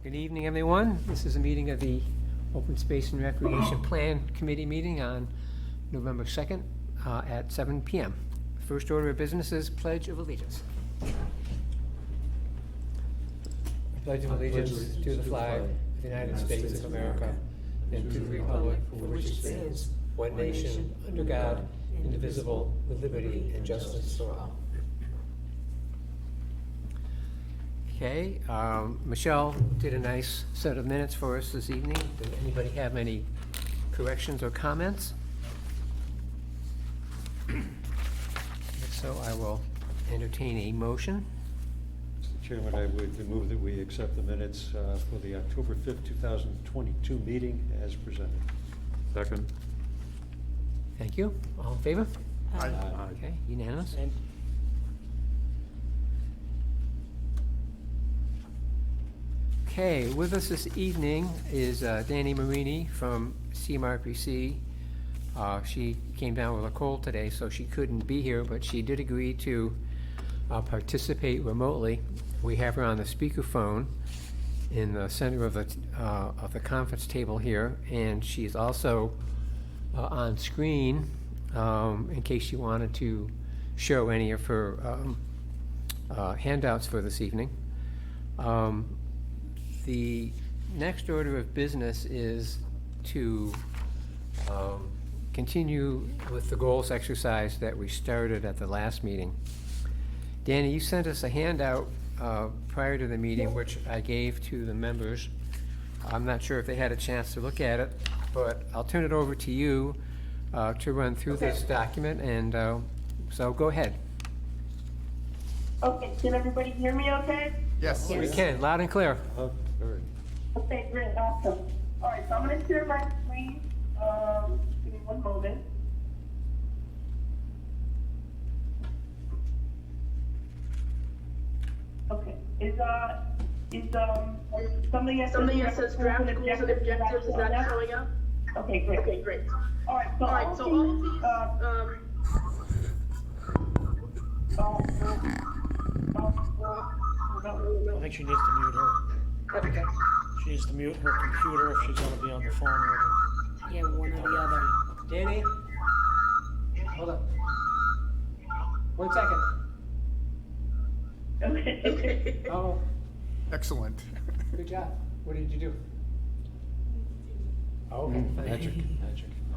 Good evening, everyone. This is a meeting of the Open Space and Recreation Plan Committee meeting on November 2nd at 7 p.m. First order of business is Pledge of Allegiance. I pledge of allegiance to the flag of the United States of America and to the republic for which it stands, one nation, under God, indivisible, with liberty and justice for all. Okay, Michelle did a nice set of minutes for us this evening. Did anybody have any corrections or comments? If so, I will entertain a motion. Mr. Chairman, I would move that we accept the minutes for the October 5th, 2022 meeting as presented. Second. Thank you. All in favor? Aye. Okay, unanimous. Okay, with us this evening is Danny Marini from CMRPC. She came down with a cold today, so she couldn't be here, but she did agree to participate remotely. We have her on the speakerphone in the center of the conference table here, and she's also on screen in case you wanted to show any of her handouts for this evening. The next order of business is to continue with the goals exercise that we started at the last meeting. Danny, you sent us a handout prior to the meeting, which I gave to the members. I'm not sure if they had a chance to look at it, but I'll turn it over to you to run through this document, and so go ahead. Okay, can everybody hear me okay? Yes. We can, loud and clear. Very. Okay, great, awesome. All right, so I'm gonna share my screen. Give me one moment. Okay, is something that says draft goals and objectives, is that showing up? Okay, great. Okay, great. All right, so all of these, I think she needs to mute her. okay. She needs to mute her computer if she's gonna be on the phone with her. Yeah, one or the other. Danny? Hold on. 1 second. Okay. Oh, Excellent. good job. What did you do? Oh, okay. Magic.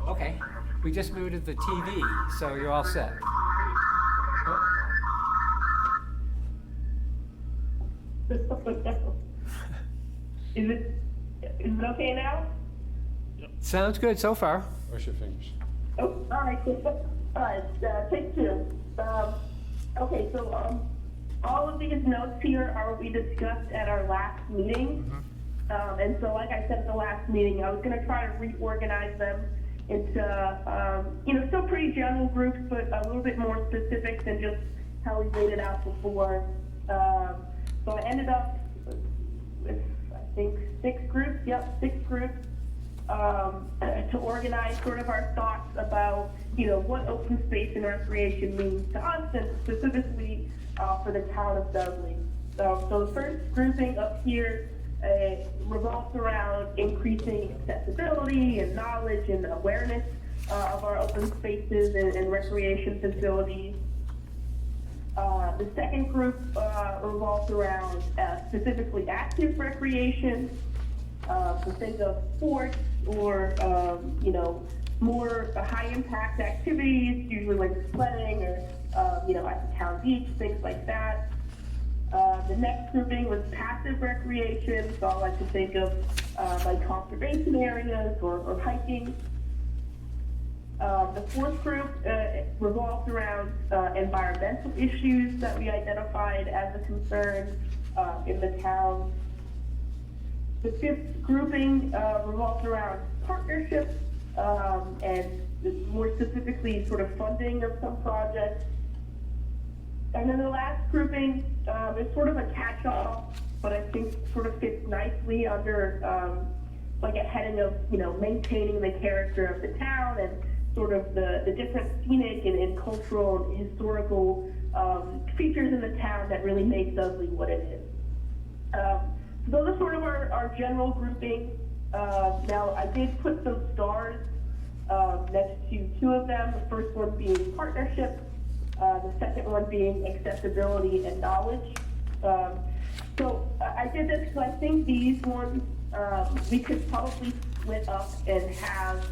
Okay. We just muted the TV, so you're all set. Is it okay now? Sounds good so far. Wash your fingers. Oh, all right, all right, take two. Okay, so all of these notes here are what we discussed at our last meeting. And so like I said at the last meeting, I was gonna try to reorganize them into, still pretty general groups, but a little bit more specific than just how we laid it out before. So I ended up with, I think, 6 groups, 6 groups, to organize sort of our thoughts about, what open space and recreation means to us, and specifically for the town of Dudley. So the first grouping up here revolves around increasing accessibility and knowledge and awareness of our open spaces and recreation facilities. The second group revolves around specifically active recreation, so think of sports or, more high-impact activities, usually like sledding or, at the town beach, things like that. The next grouping was passive recreation, so I like to think of like conservation areas or hiking. The fourth group revolves around environmental issues that we identified as a concern in the town. The fifth grouping revolves around partnerships and more specifically sort of funding of some projects. And then the last grouping is sort of a catch-all, but I think sort of fits nicely under like a heading of, maintaining the character of the town and sort of the different scenic and cultural and historical features in the town that really make Dudley what it is. those are sort of our general grouping. Now, I did put some stars next to two of them, the first one being partnership, the second one being accessibility and knowledge. So I did this because I think these ones we could probably split up and have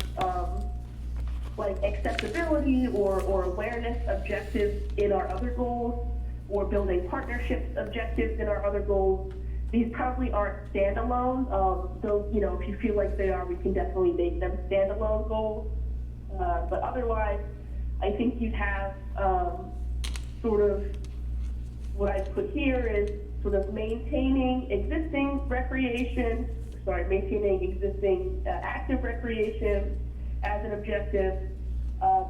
like accessibility or awareness objectives in our other goals, or building partnerships objectives in our other goals. These probably aren't standalone, though, you know, if you feel like they are, we can definitely make them standalone goals. But otherwise, I think you'd have sort of what I put here is sort of maintaining existing active recreation as an objective,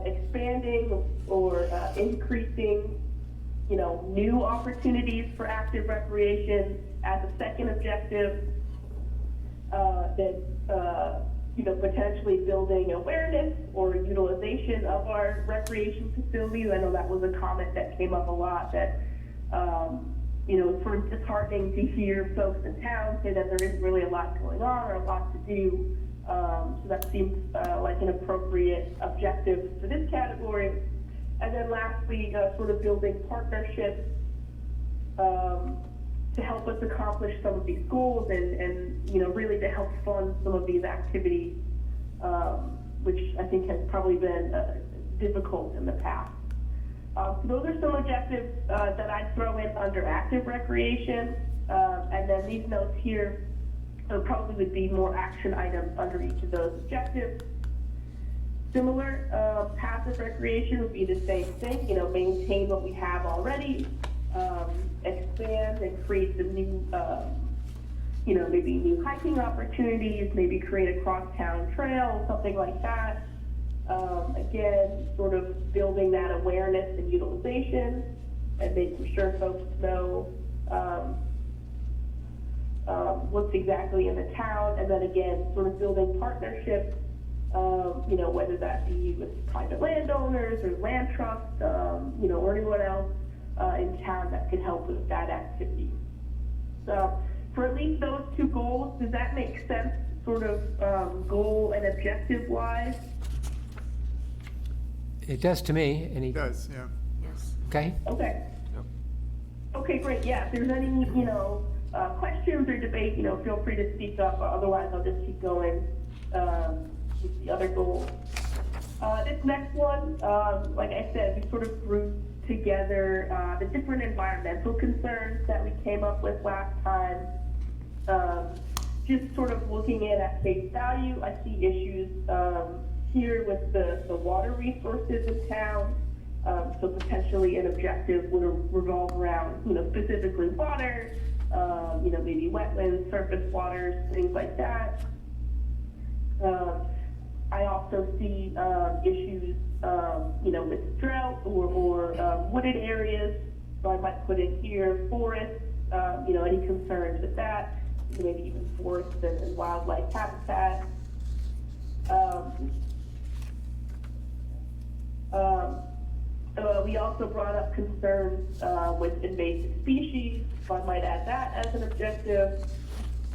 expanding or increasing, you know, new opportunities for active recreation as a second objective, then, you know, potentially building awareness or utilization of our recreation facilities. I know that was a comment that came up a lot, that, you know, it's sort of disheartening to hear folks in town say that there isn't really a lot going on or a lot to do. So that seems like an appropriate objective for this category. And then lastly, sort of building partnerships to help us accomplish some of these goals and you know, really to help fund some of these activities, which I think has probably been difficult in the past. So those are some objectives that I'd throw in under active recreation. And then these notes here probably would be more action items under each of those objectives. Similar, passive recreation would be the same thing, you know, maintain what we have already, expand and create some new, you know, maybe new hiking opportunities, maybe create a cross-town trail, something like that. Again, sort of building that awareness and utilization and making sure folks know what's exactly in the town, and then again, sort of building partnerships, you know, whether that be with private landowners or land trusts, you know, or anyone else in town that could help with that activity. So for at least those two goals, does that make sense, sort of goal and objective wise? It does to me. It does, yeah. Okay? Okay. Yep. Okay, great. Yeah, if there's any, you know, questions or debate, you know, feel free to speak up. Otherwise, I'll just keep going with the other goals. This next one, like I said, we sort of grouped together the different environmental concerns that we came up with last time. Just sort of looking at face value, I see issues here with the water resources in town. So potentially an objective would revolve around, you know, specifically water, you know, maybe wetlands, surface waters, things like that. I also see issues, you know, with drought or wooded areas. So I might put in here forests, you know, any concerns with that, maybe even forests and wildlife habitat. We also brought up concerns with invasive species, so I might add that as an objective.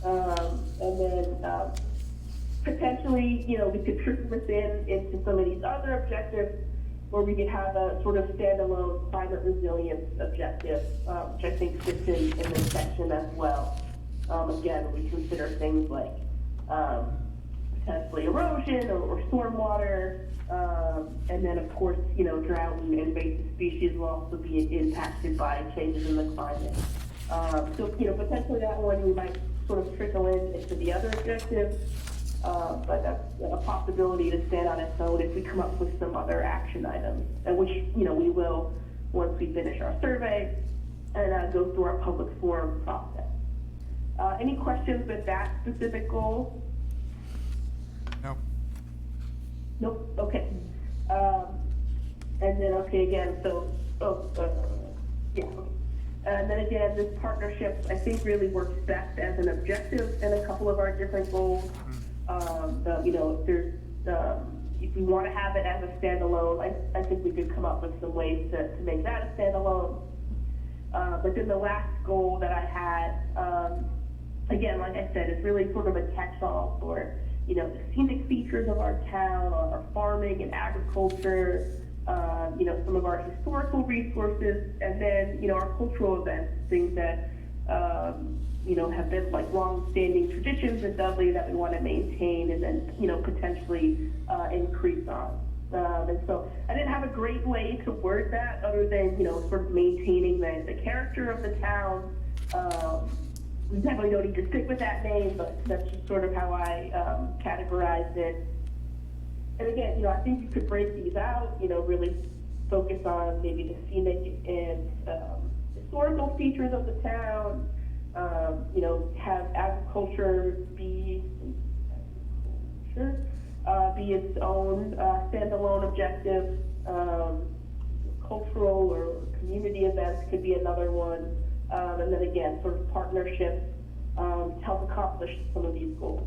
And then potentially, you know, we could trickle this into some of these other objectives, where we could have a sort of standalone climate resilience objective, which I think fits in this section as well. Again, we consider things like potentially erosion or stormwater, and then of course, you know, drought and invasive species will also be impacted by changes in the climate. So, you know, potentially that one we might sort of trickle into the other objectives, but that's a possibility to stand on its own if we come up with some other action items, and which, you know, we will once we finish our survey and go through our public forum process. Any questions with that specific goal? No. Nope, okay. And then, okay, again, so, yeah, okay. And then again, this partnership, I think, really works best as an objective in a couple of our different goals. You know, if there's, if we want to have it as a standalone, I think we could come up with some ways to make that a standalone. But then the last goal that I had, again, like I said, it's really sort of a catch-all for, you know, the scenic features of our town, our farming and agriculture, you know, some of our historical resources, and then, you know, our cultural events, things that, you know, have been like long-standing traditions in Dudley that we want to maintain and then, you know, potentially increase on. And so I didn't have a great way to word that other than, you know, sort of maintaining the character of the town. We definitely don't need to stick with that name, but that's just sort of how I categorized it. And again, you know, I think you could break these out, you know, really focus on maybe the scenic and historical features of the town, you know, have agriculture be its own standalone objective. Cultural or community events could be another one. And then again, sort of partnerships to help accomplish some of these goals.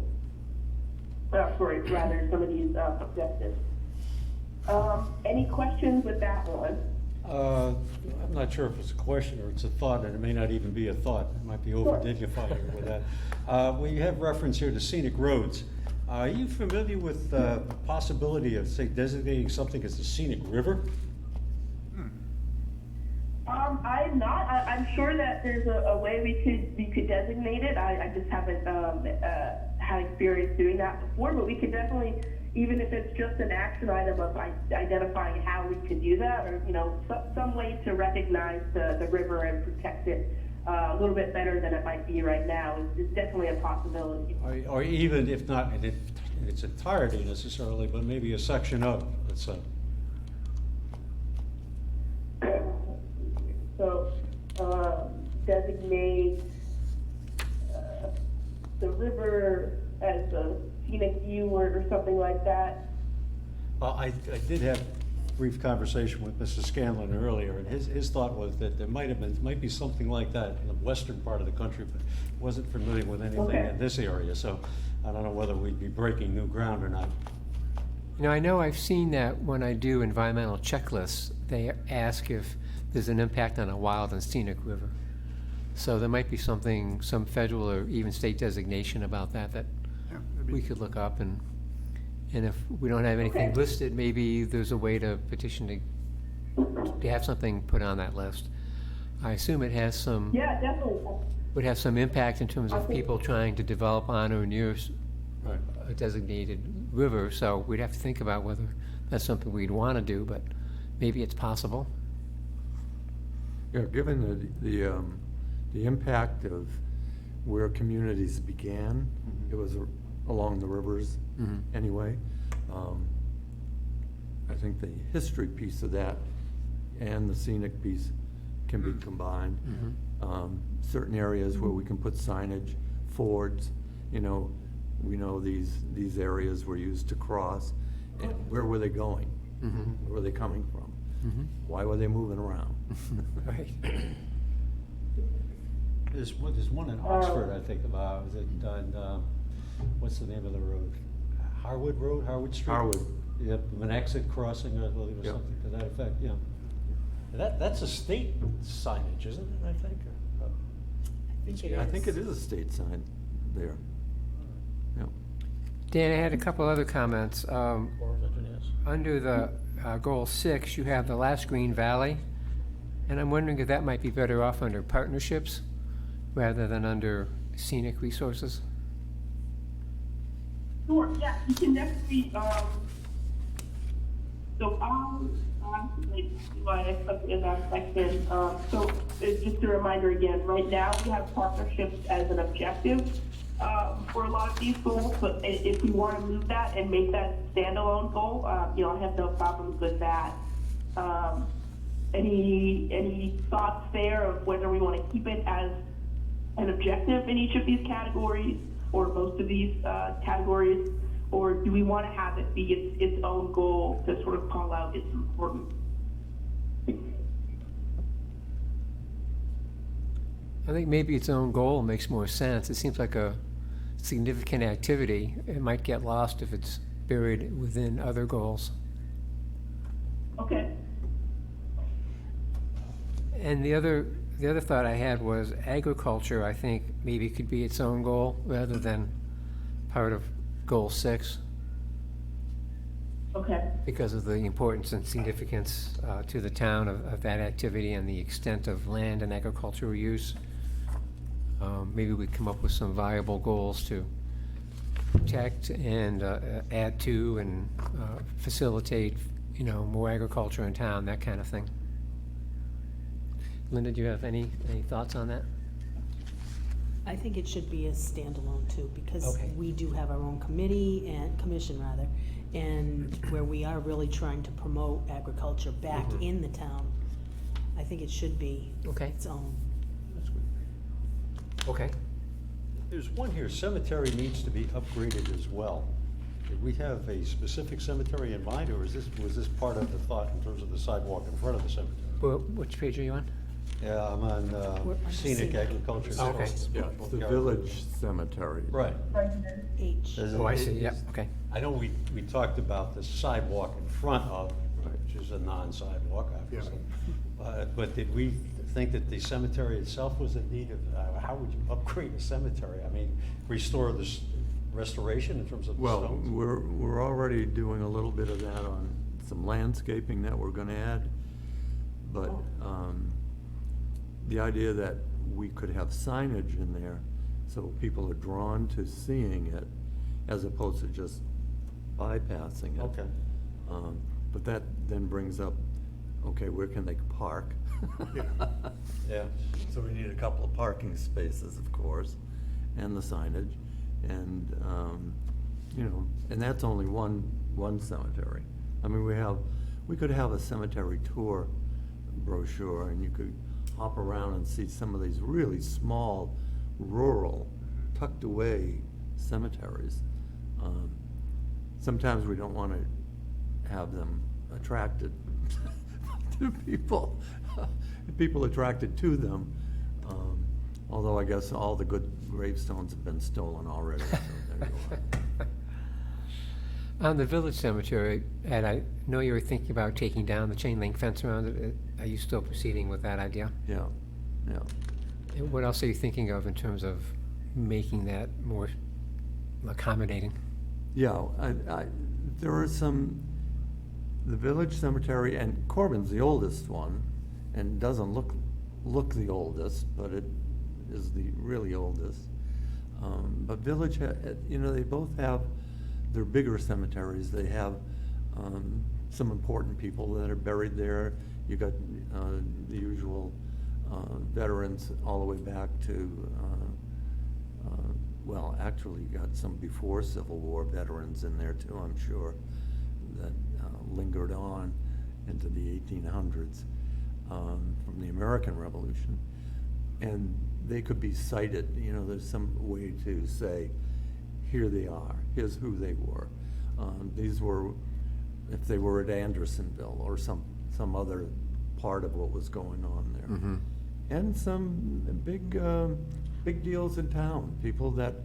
Some of these objectives. Any questions with that one? I'm not sure if it's a question or it's a thought, and it may not even be a thought. It might be over-dignified here with that. Well, you have reference here to scenic roads. Are you familiar with the possibility of, say, designating something as a scenic river? I'm not. I'm sure that there's a way we could designate it. I just haven't had experience doing that before, but we could definitely, even if it's just an action item of identifying how we could do that, or, you know, some way to recognize the river and protect it a little bit better than it might be right now is definitely a possibility. Or even, if not in its entirety necessarily, but maybe a section of, let's say. So, designate the river as a scenic view or something like that. Well, I did have a brief conversation with Mr. Scanlon earlier, and his thought was that there might be something like that in the western part of the country, but wasn't familiar with anything Okay. in this area, so I don't know whether we'd be breaking new ground or not. You know I've seen that when I do environmental checklists, they ask if there's an impact on a wild and scenic river. So there might be something, some federal or even state designation about that Yeah, that'd be- we could look up, and if we don't have anything Okay. listed, maybe there's a way to petition to have something put on that list. I assume it has some, Yeah, definitely. would have some impact in terms of people trying to develop on or near Right. a designated river, so we'd have to think about whether that's something we'd want to do, but maybe it's possible. Yeah, given the impact of where communities began, it was along the rivers anyway. I think the history piece of that and the scenic piece can be combined. Certain areas where we can put signage, fords, you know, we know these areas were used to cross, and where were they going? Where were they coming from? Why were they moving around? Right. There's one in Oxford, I think, about, is it on, what's the name of the road? Harwood Road, Harwood Street? Harwood. Yep, an exit crossing, I believe, or Yep. something to that effect, yeah. That's a state signage, isn't it, I think? I think it is a state sign there. Yeah. Dan, I had a couple other comments. Corps of Engineers. Under the goal 6, you have the last Green Valley, and I'm wondering if that might be better off under partnerships rather than under scenic resources. Sure, yeah, you can definitely, so I'll like, why I put it in that section. So just a reminder again, right now we have partnerships as an objective for a lot of these goals, but if we want to move that and make that standalone goal, you know, I have no problems with that. Any thoughts there of whether we want to keep it as an objective in each of these categories or most of these categories, or do we want to have it be its own goal to sort of call out its importance? I think maybe its own goal makes more sense. It seems like a significant activity. It might get lost if it's buried within other goals. Okay. And the other the other thought I had was agriculture, I think maybe could be its own goal rather than part of Goal 6 Okay, because of the importance and significance to the town of that activity and the extent of land and agricultural use. Maybe we come up with some viable goals to protect and add to and facilitate, more agriculture in town, that kind of thing. Linda, do you have any thoughts on that? I think it should be a standalone too, because Okay. we do have our own committee and commission rather, and where we are really trying to promote agriculture back Mhm. in the town. I think it should be Okay. its own. That's good. Okay. There's one here, cemetery needs to be upgraded as well. Did we have a specific cemetery in mind, or was this part of the thought in terms of the sidewalk in front of the cemetery? Well, which page are you on? Yeah, I'm on We're under scenic scenic. agriculture. Oh, okay. Yeah, it's the village cemetery. Right. H. There's Oh, I a- see, yep, okay. I know we talked about the sidewalk in front of, Right. which is a non-sidewalk, obviously. But did we think that the cemetery itself was in need of, how would you upgrade a cemetery? I mean, restore this restoration in terms of the Well, stones? we're already doing a little bit of that on some landscaping that we're gonna add. But, the idea that we could have signage in there so people are drawn to seeing it as opposed to just bypassing it. Okay. But that then brings up, okay, where can they park? Yeah. So we need a couple of parking spaces, of course, and the signage, and, and that's only one cemetery. I mean, we could have a cemetery tour brochure, and you could hop around and see some of these really small, rural, tucked away cemeteries. Sometimes we don't want to have them attracted to people attracted to them. Although I guess all the good gravestones have been stolen already, so there you are. On the village cemetery, Ed, I know you were thinking about taking down the chain link fence around it. Are you still proceeding with that idea? Yeah, yeah. And what else are you thinking of in terms of making that more accommodating? Yeah, there are the village cemetery, and Corbin's the oldest one, and doesn't look the oldest, but it is the really oldest. But village, they both have their bigger cemeteries. They have some important people that are buried there. You got the usual veterans all the way back to, well, actually, you got some before Civil War veterans in there too, I'm sure, that lingered on into the 1800s from the American Revolution. And they could be cited, there's some way to say, here they are, here's who they were. These were, if they were at Andersonville or some other part of what was going on there. Mm-hmm. And some big deals in town, people that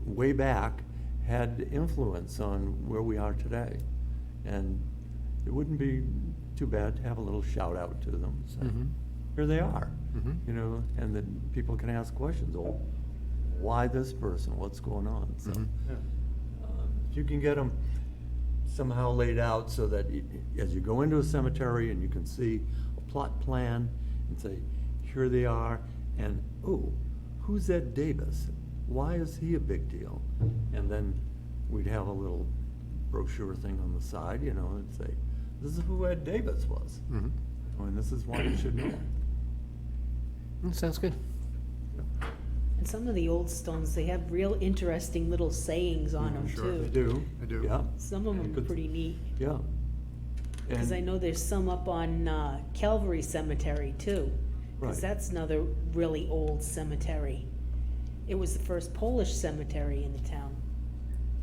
way back had influence on where we are today. And it wouldn't be too bad to have a little shout out to them, say, Mhm. here they are, Mhm. and then people can ask questions. Oh, why this person? What's going on? So, Mhm. Yeah. if you can get them somehow laid out so that as you go into a cemetery and you can see a plot plan and say, here they are, and oh, who's Ed Davis? Why is he a big deal? And then we'd have a little brochure thing on the side, and say, this is who Ed Davis was. Mhm. And this is why you should know. Sounds good. And some of the old stones, they have real interesting little sayings on them sure. too. They do. They do. Yeah, Some of them are Good. pretty neat. yeah. Because I And- know there's some up on Calvary Cemetery too. Right. Because that's another really old cemetery. It was the first Polish cemetery in the town,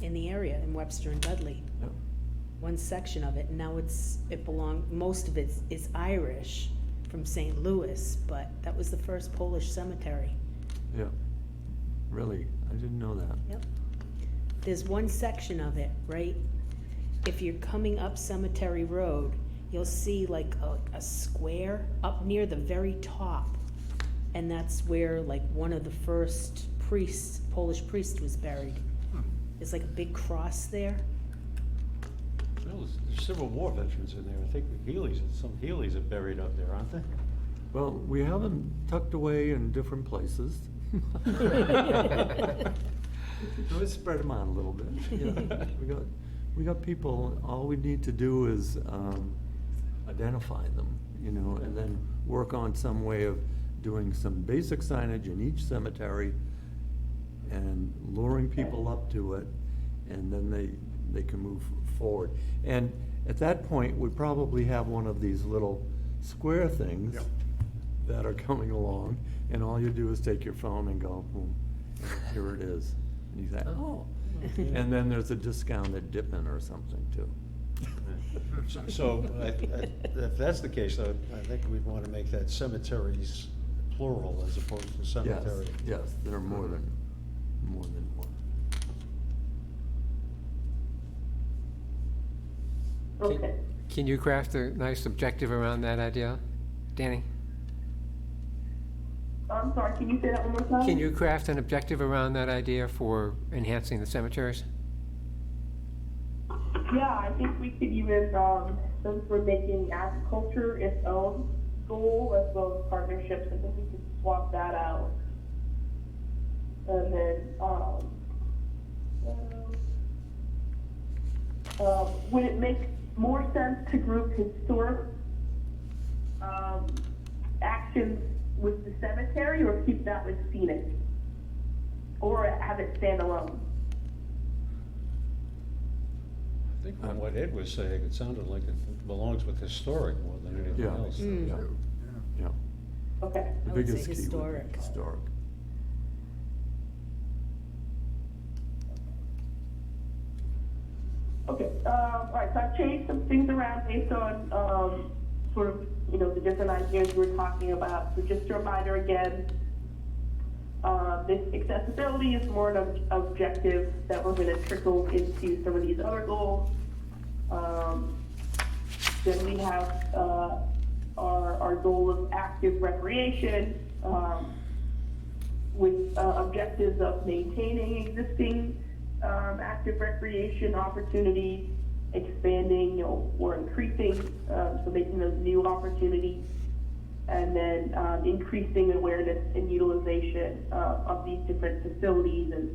in the area, in Webster and Dudley. Yeah. One section of it, and now most of it is Irish from St. Louis, but that was the first Polish cemetery. Yeah, really, I didn't know that. Yep. There's one section of it, right? If you're coming up Cemetery Road you'll see like a square up near the very top. And that's where like one of the first priests, Polish priest, was buried. There's like a big cross there. Well, there's Civil War veterans in there. I think the Healy's, some Healy's are buried up there, aren't they? Well, we have them tucked away in different places. Let's spread them out a little bit. Yeah, we got people, all we need to do is identify them, you know, and then work on some way of doing some basic signage in each cemetery and luring people up to it, and then they can move forward. And at that point, we probably have one of these little square things that are coming along, and all you do is take your phone and go, boom, here it is. And you say, oh. And then there's a discounted dip-in or something too. So, if that's the case, though, I think we'd want to make that cemeteries plural as opposed to Yes, cemetery. yes, there are more than one. Okay. Can you craft a nice objective around that idea, Danny? I'm sorry, can you say that one more time? Can you craft an objective around that idea for enhancing the cemeteries? Yeah, I think we could even, since we're making agriculture its own goal as well as partnerships, I think we could swap that out. And then, would it make more sense to group historic, actions with the cemetery, or keep that with scenic? Or have it stand alone? I think from what Ed was saying, it sounded like it belongs with historic more than anything Yeah, else. yeah, yeah. Okay. The I would say biggest key would be historic. historic. Okay, all right, so I've changed some things around based on, sort of, you know, the different ideas we were talking about. So just a reminder again, this accessibility is more an objective that we're gonna trickle into some of these other goals. Then we have, our goal of active recreation, with, objectives of maintaining existing, active recreation opportunities, expanding, you know, or increasing, so making those new opportunities, and then increasing awareness and utilization of these different facilities and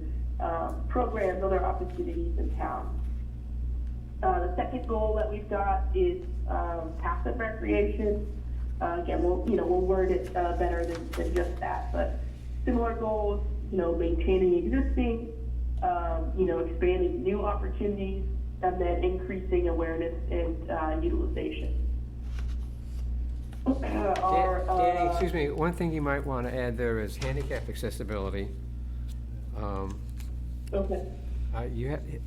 programs, other opportunities in town. The second goal that we've got is passive recreation. Again, we'll word it better than just that, but similar goals, you know, maintaining existing, you know, expanding new opportunities, and then increasing awareness and utilization. Danny, excuse me, one thing you might want to add there is handicap accessibility. Okay. I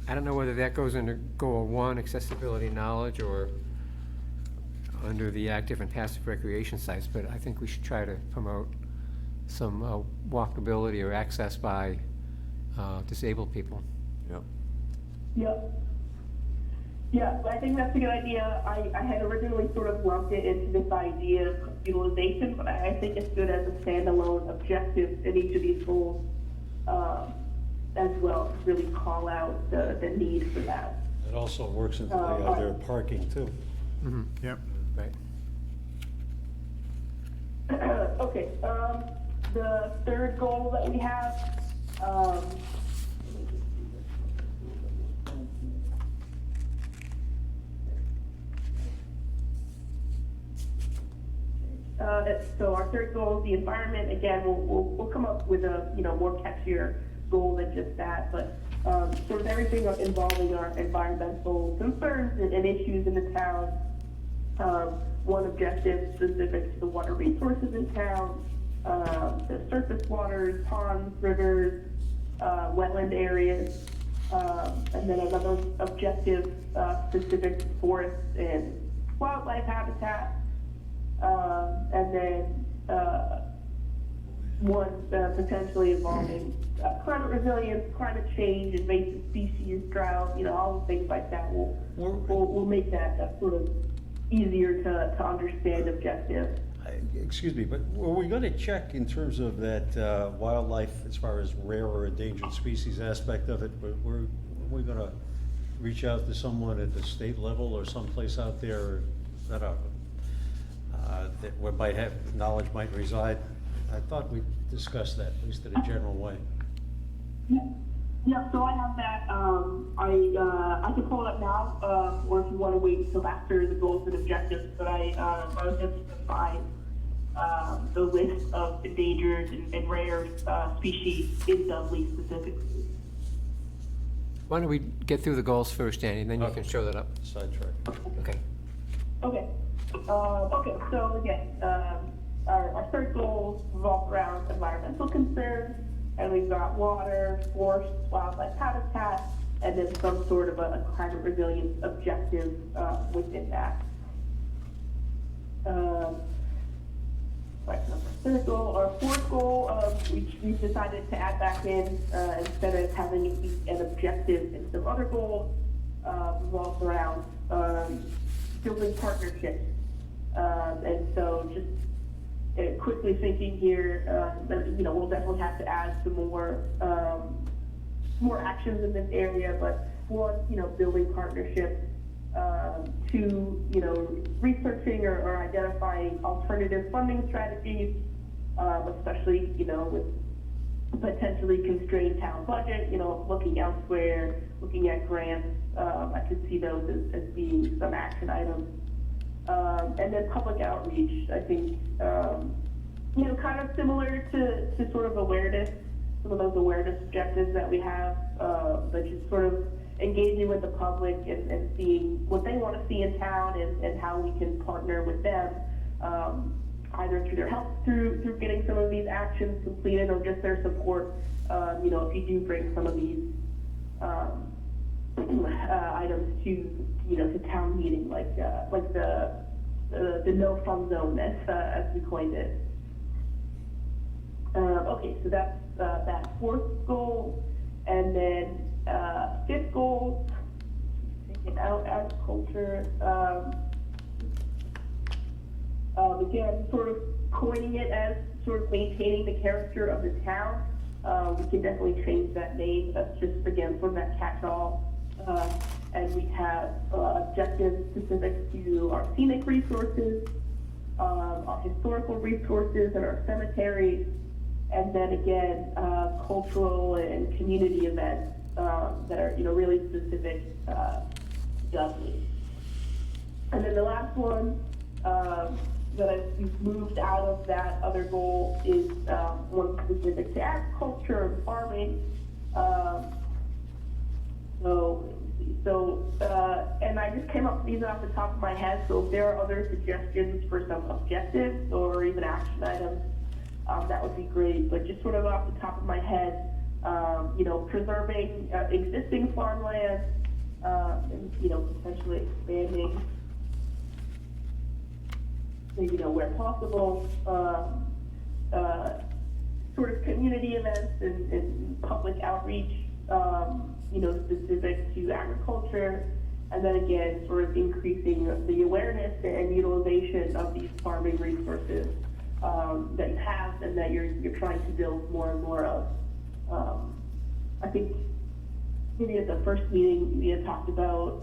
don't know whether that goes under goal 1, accessibility knowledge, or under the active and passive recreation sites, but I think we should try to promote some walkability or access by disabled people. Yep. Yep. Yeah, I think that's a good idea. I had originally sort of lumped it into this idea of utilization, but I think it's good as a standalone objective in each of these goals, as well, to really call out the need for that. It also works into the other parking too. Mm-hmm. Yep. Right. Okay, the third goal that we have, so our third goal is the environment. Again, we'll come up with a, you know, more catchier goal than just that, but sort of everything involving our environmental concerns and issues in the town. One objective specific to the water resources in town, the surface waters, ponds, rivers, wetland areas, and then another objective specific to forests and wildlife habitat, and then one potentially involving climate resilience, climate change, invasive species, drought, you know, all the things like that. We'll make that sort of easier to understand objective. Excuse me, but were we gonna check in terms of that wildlife, as far as rare or endangered species aspect of it? Were we gonna reach out to someone at the state level or someplace out there that where might have, knowledge might reside? I thought we discussed that, at least in a general way. Yeah, so I have that, I can pull it up now, or if you wanna wait until after the goals and objectives, but I was just to find, the list of endangered and rare, species in Dudley specifically. Why don't we get through the goals first, Danny, and then you can show that up. Sidetrack. Okay. Okay, okay, so again, our third goal revolves around environmental concerns, and we've got water, forest, wildlife habitat, and then some sort of a climate resilience objective, within that. Right, so third goal, our fourth goal, we've decided to add back in, instead of having it be an objective and some other goals, revolves around, building partnerships. And so just quickly thinking here, that, we'll definitely have to add some more actions in this area, but one, building partnerships, two, researching or identifying alternative funding strategies, especially, with potentially constrained town budget, looking elsewhere, looking at grants. I could see those as being some action items. And then public outreach, I think, kind of similar to sort of awareness, some of those awareness objectives that we have, but just sort of engaging with the public and seeing what they want to see in town and how we can partner with them, either through their help through getting some of these actions completed or just their support, if you do bring some of these items to town meeting, like the no fun zone as we coined it. Okay, so that's that fourth goal, and then fifth goal, taking out agriculture. Again, sort of coining it as sort of maintaining the character of the town. We can definitely change that name. That's just, again, sort of that catch-all. And we have objectives specific to our scenic resources, our historical resources, and our cemeteries. And then again, cultural and community events that are, really specific to Dudley. And then the last one that I've moved out of that other goal is one specific to agriculture and farming. And I just came up with these off the top of my head, so if there are other suggestions for some objectives or even action items, that would be great. But just sort of off the top of my head, preserving existing farmland, and, potentially expanding, where possible, sort of community events and public outreach, specific to agriculture, and then again, sort of increasing the awareness and utilization of these farming resources that you have and that you're trying to build more and more of. I think maybe at the first meeting we had talked about,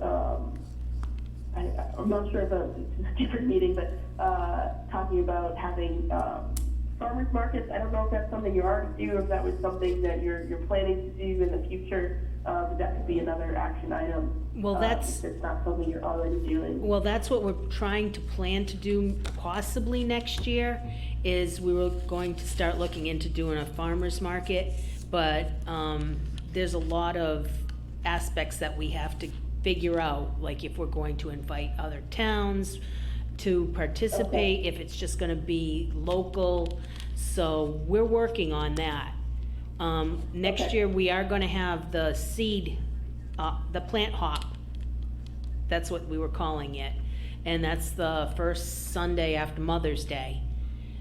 I'm not sure if it's a different meeting, but talking about having farmers markets. I don't know if that's something you already do, or if that was something that you're planning to do in the future. But that could be another action item. Well, that's if it's not something you're already doing. Well, that's what we're trying to plan to do possibly next year, is we were going to start looking into doing a farmer's market, but there's a lot of aspects that we have to figure out, like if we're going to invite other towns to participate, if it's just gonna be local, so we're working on that. Next year, we are gonna have the seed, the plant hop. That's what we were calling it. And that's the first Sunday after Mother's Day.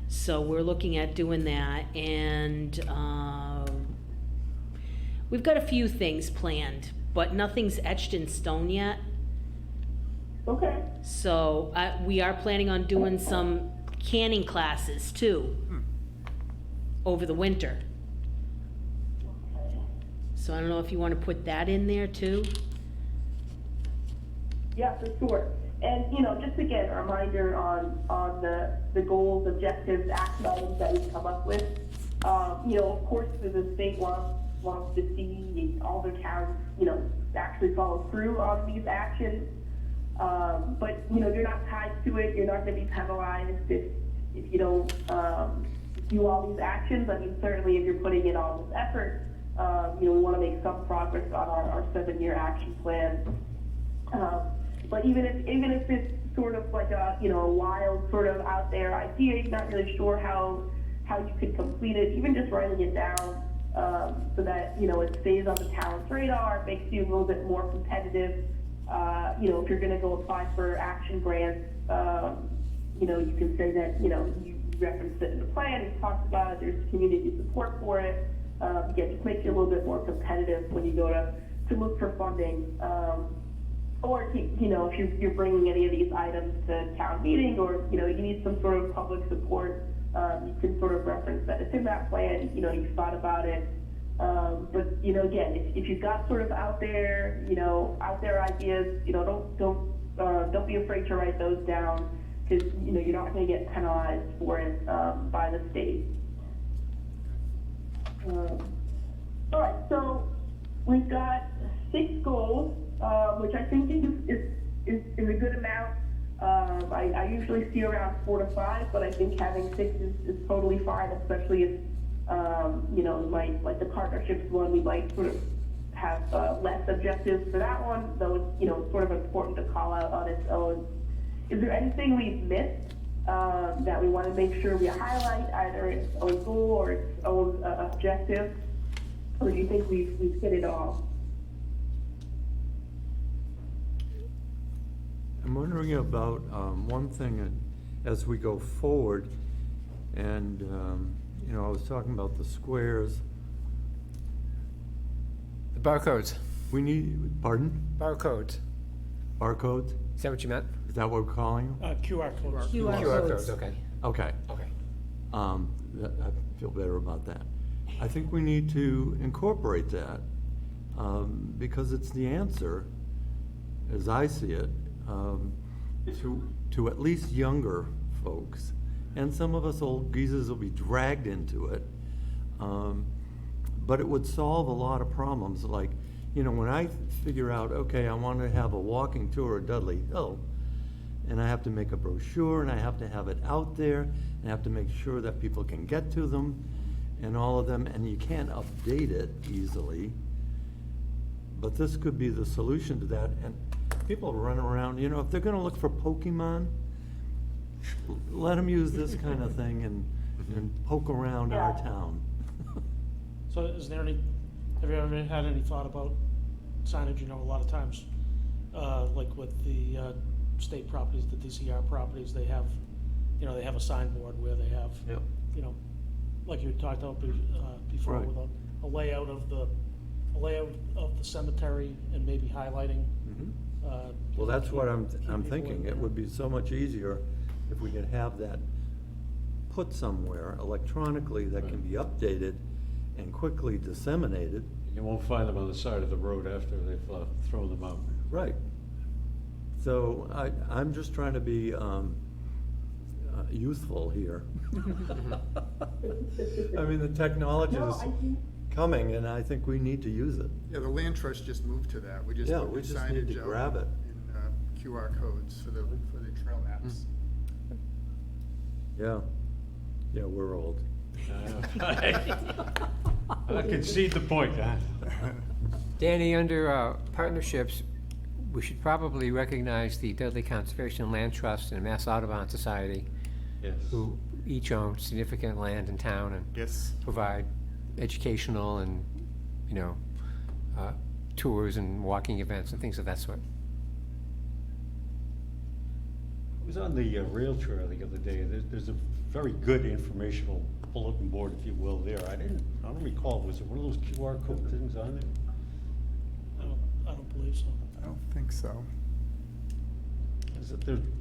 So we're looking at doing that, and we've got a few things planned, but nothing's etched in stone yet. Okay, So, we are planning on doing some canning classes too, over the winter. So I don't know if you wanna put that in there too? yeah, for sure. And, you know, just again, a reminder on the goals, objectives, action items that we come up with. You know, of course, the state wants to see all the towns, you know, actually follow through on these actions. But, you know, you're not tied to it, you're not gonna be penalized if you don't, do all these actions. I mean, certainly if you're putting in all this effort, you know, we wanna make some progress on our 7-year action plan. But even if it's sort of like a, you know, a wild sort of out there idea, you're not really sure how you could complete it, even just writing it down, so that, you know, it stays on the town's radar, it makes you a little bit more competitive. You know, if you're gonna go apply for action grants, you know, you can say that, you know, you referenced it in the plan, you talked about it, there's community support for it. Again, just makes you a little bit more competitive when you go to look for funding. Or, you know, if you're bringing any of these items to town meeting, or, you know, you need some sort of public support, you can sort of reference that it's in that plan, you know, you've thought about it. But, you know, again, if you've got sort of out there ideas, you know, don't be afraid to write those down, because, you know, you're not gonna get penalized for it, by the state. All right, so we've got 6 goals, which I think is a good amount. I usually see around 4 to 5, but I think having 6 is totally fine, especially if, you know, like the partnerships one, we might sort of have less objectives for that one, though it's, you know, sort of important to call out on its own. Is there anything we've missed that we want to make sure we highlight, either its own goal or its own objective? Or do you think we've hit it all? I'm wondering about one thing as we go forward, and, you know, I was talking about the squares. The barcodes, Pardon? barcodes. Barcodes? Is that what you meant? Is that what we're calling them? QR codes. QR QR codes. codes, okay, Okay. okay. I feel better about that. I think we need to incorporate that, because it's the answer, as I see it, to at least younger folks. And some of us old geezers will be dragged into it. But it would solve a lot of problems, like, you know, when I figure out, okay, I want to have a walking tour of Dudley Hill, and I have to make a brochure, and I have to have it out there, and I have to make sure that people can get to them, and all of them, and you can't update it easily. But this could be the solution to that, and people run around, you know, if they're gonna look for Pokemon, let them use this kind of thing and poke around our town. So is there any, have you ever had any thought about signage? You know, a lot of times, like with the state properties, the DCR properties, they have, you know, they have a signboard where they have, Yep. you know, like you talked about before, Right. with a layout of the cemetery, and maybe highlighting. Well, that's what I'm people thinking. in It there. would be so much easier if we could have that put somewhere electronically that can be updated and quickly disseminated. You won't find them on the side of the road after they've thrown them out. Right. So I'm just trying to be youthful here. I mean, the technology No, is I think, coming, and I think we need to use it. Yeah, the land trust just moved to that. We just Yeah, put we the just need to signage out grab it. in QR codes for the trail maps. Yeah. Yeah, we're old. I concede the point, huh? Danny, under partnerships, we should probably recognize the Dudley Conservation Land Trust and Mass Audubon Society, Yes. who each own significant land in town and Yes. provide educational and, you know, tours and walking events and things of that sort. I was on the rail trail the other day, and there's a very good informational bulletin board, if you will, there. I don't recall, was it one of those QR code things on there? I don't believe so. I don't think so. There's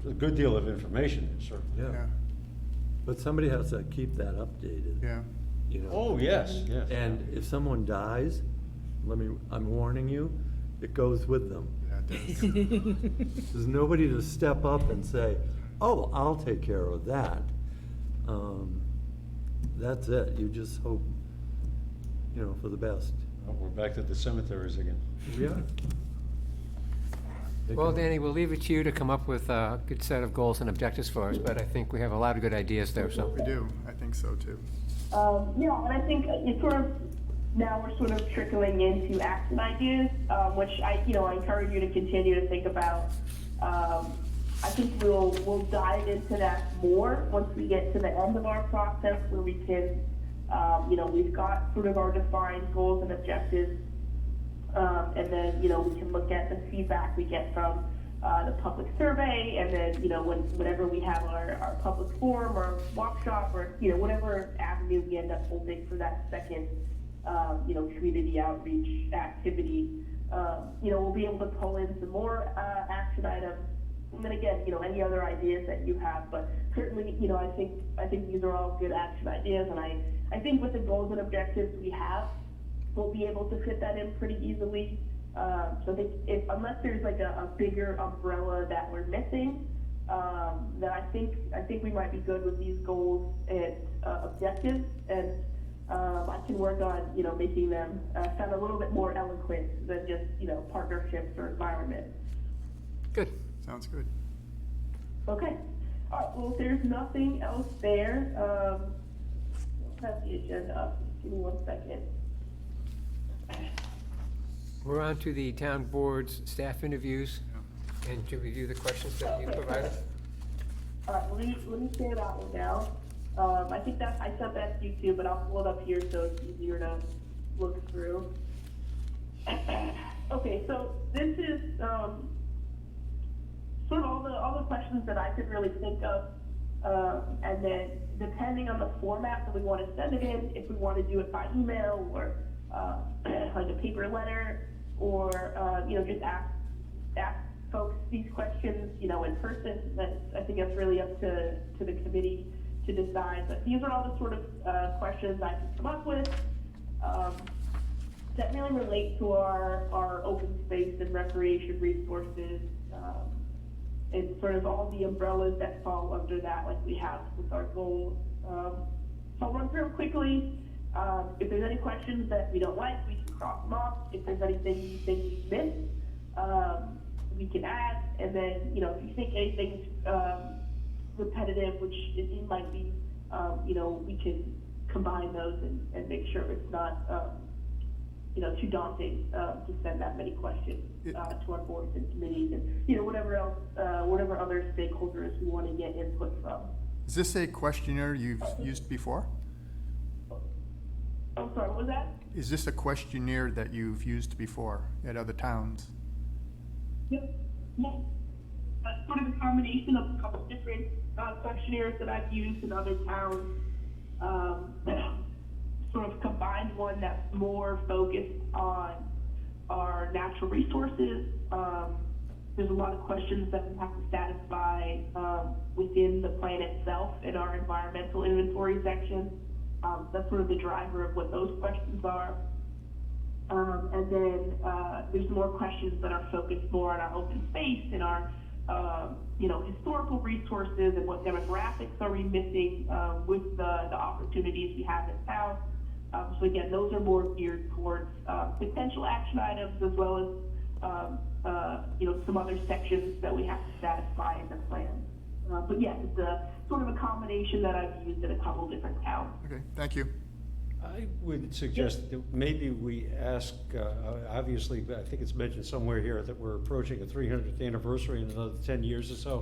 a good deal of information there, certainly. Yeah, but somebody has to keep that updated. Yeah. You know? Oh, yes, yes. And if someone dies, I'm warning you, it goes with them. Yeah, it does. There's nobody to step up and say, oh, I'll take care of that. That's it, you just hope, for the best. Oh, we're back to the cemeteries again. Yeah. Well, Danny, we'll leave it to you to come up with a good set of goals and objectives for us, but I think we have a lot of good ideas there, so. We do, I think so too. Yeah, and I think it's sort of, now we're sort of trickling into action ideas, which I encourage you to continue to think about. I think we'll dive into that more once we get to the end of our process, where we can, we've got sort of our defined goals and objectives, and then, we can look at the feedback we get from the public survey, and then, whenever we have our public forum or workshop or, whatever avenue we end up holding for that second, community outreach activity, we'll be able to pull in some more action items. And then again, any other ideas that you have, but certainly, I think these are all good action ideas, and I think with the goals and objectives we have, we'll be able to fit that in pretty easily. So I think unless there's like a bigger umbrella that we're missing, then I think we might be good with these goals and objectives, and I can work on making them sound a little bit more eloquent than just partnerships or environment. Good. Sounds good. Okay. All right. Well, if there's nothing else there, I'll have the agenda up. Give me 1 second. We're on to the town board's staff interviews, and to review the questions that you provided. All right. Let me say that one now. I think that I sent that to you too, but I'll pull it up here so it's easier to look through. Okay. So this is sort of all the questions that I could really think of, and then depending on the format that we want to send it in, if we want to do it by email or like a paper letter, or just ask folks these questions in person. I think that's really up to the committee to decide. But these are all the sort of questions I can come up with that really relate to our open space and recreation resources. And sort of all the umbrellas that fall under that, like we have with our goals. So I'll run through them quickly. If there's any questions that we don't like, we can cross them off. If there's anything you think we missed, we can add. And then, if you think anything's repetitive, which it might be, we can combine those and make sure it's not, too daunting to send that many questions to our boards and committees and, whatever else, whatever other stakeholders we want to get input from. Is this a questionnaire you've used before? I'm sorry, what was that? Is this a questionnaire that you've used before at other towns? Yep. Yeah. Sort of a combination of a couple different questionnaires that I've used in other towns. Sort of combined one that's more focused on our natural resources. There's a lot of questions that we have to satisfy within the plan itself in our environmental inventory section. That's sort of the driver of what those questions are. And then there's more questions that are focused more on our open space and our historical resources and what demographics are we missing with the opportunities we have in town. So again, those are more geared towards potential action items, as well as some other sections that we have to satisfy in the plan. But yes, it's a sort of a combination that I've used in a couple different towns. Okay, thank you. I would suggest that maybe we ask, obviously, I think it's mentioned somewhere here that we're approaching a 300th anniversary in another 10 years or so,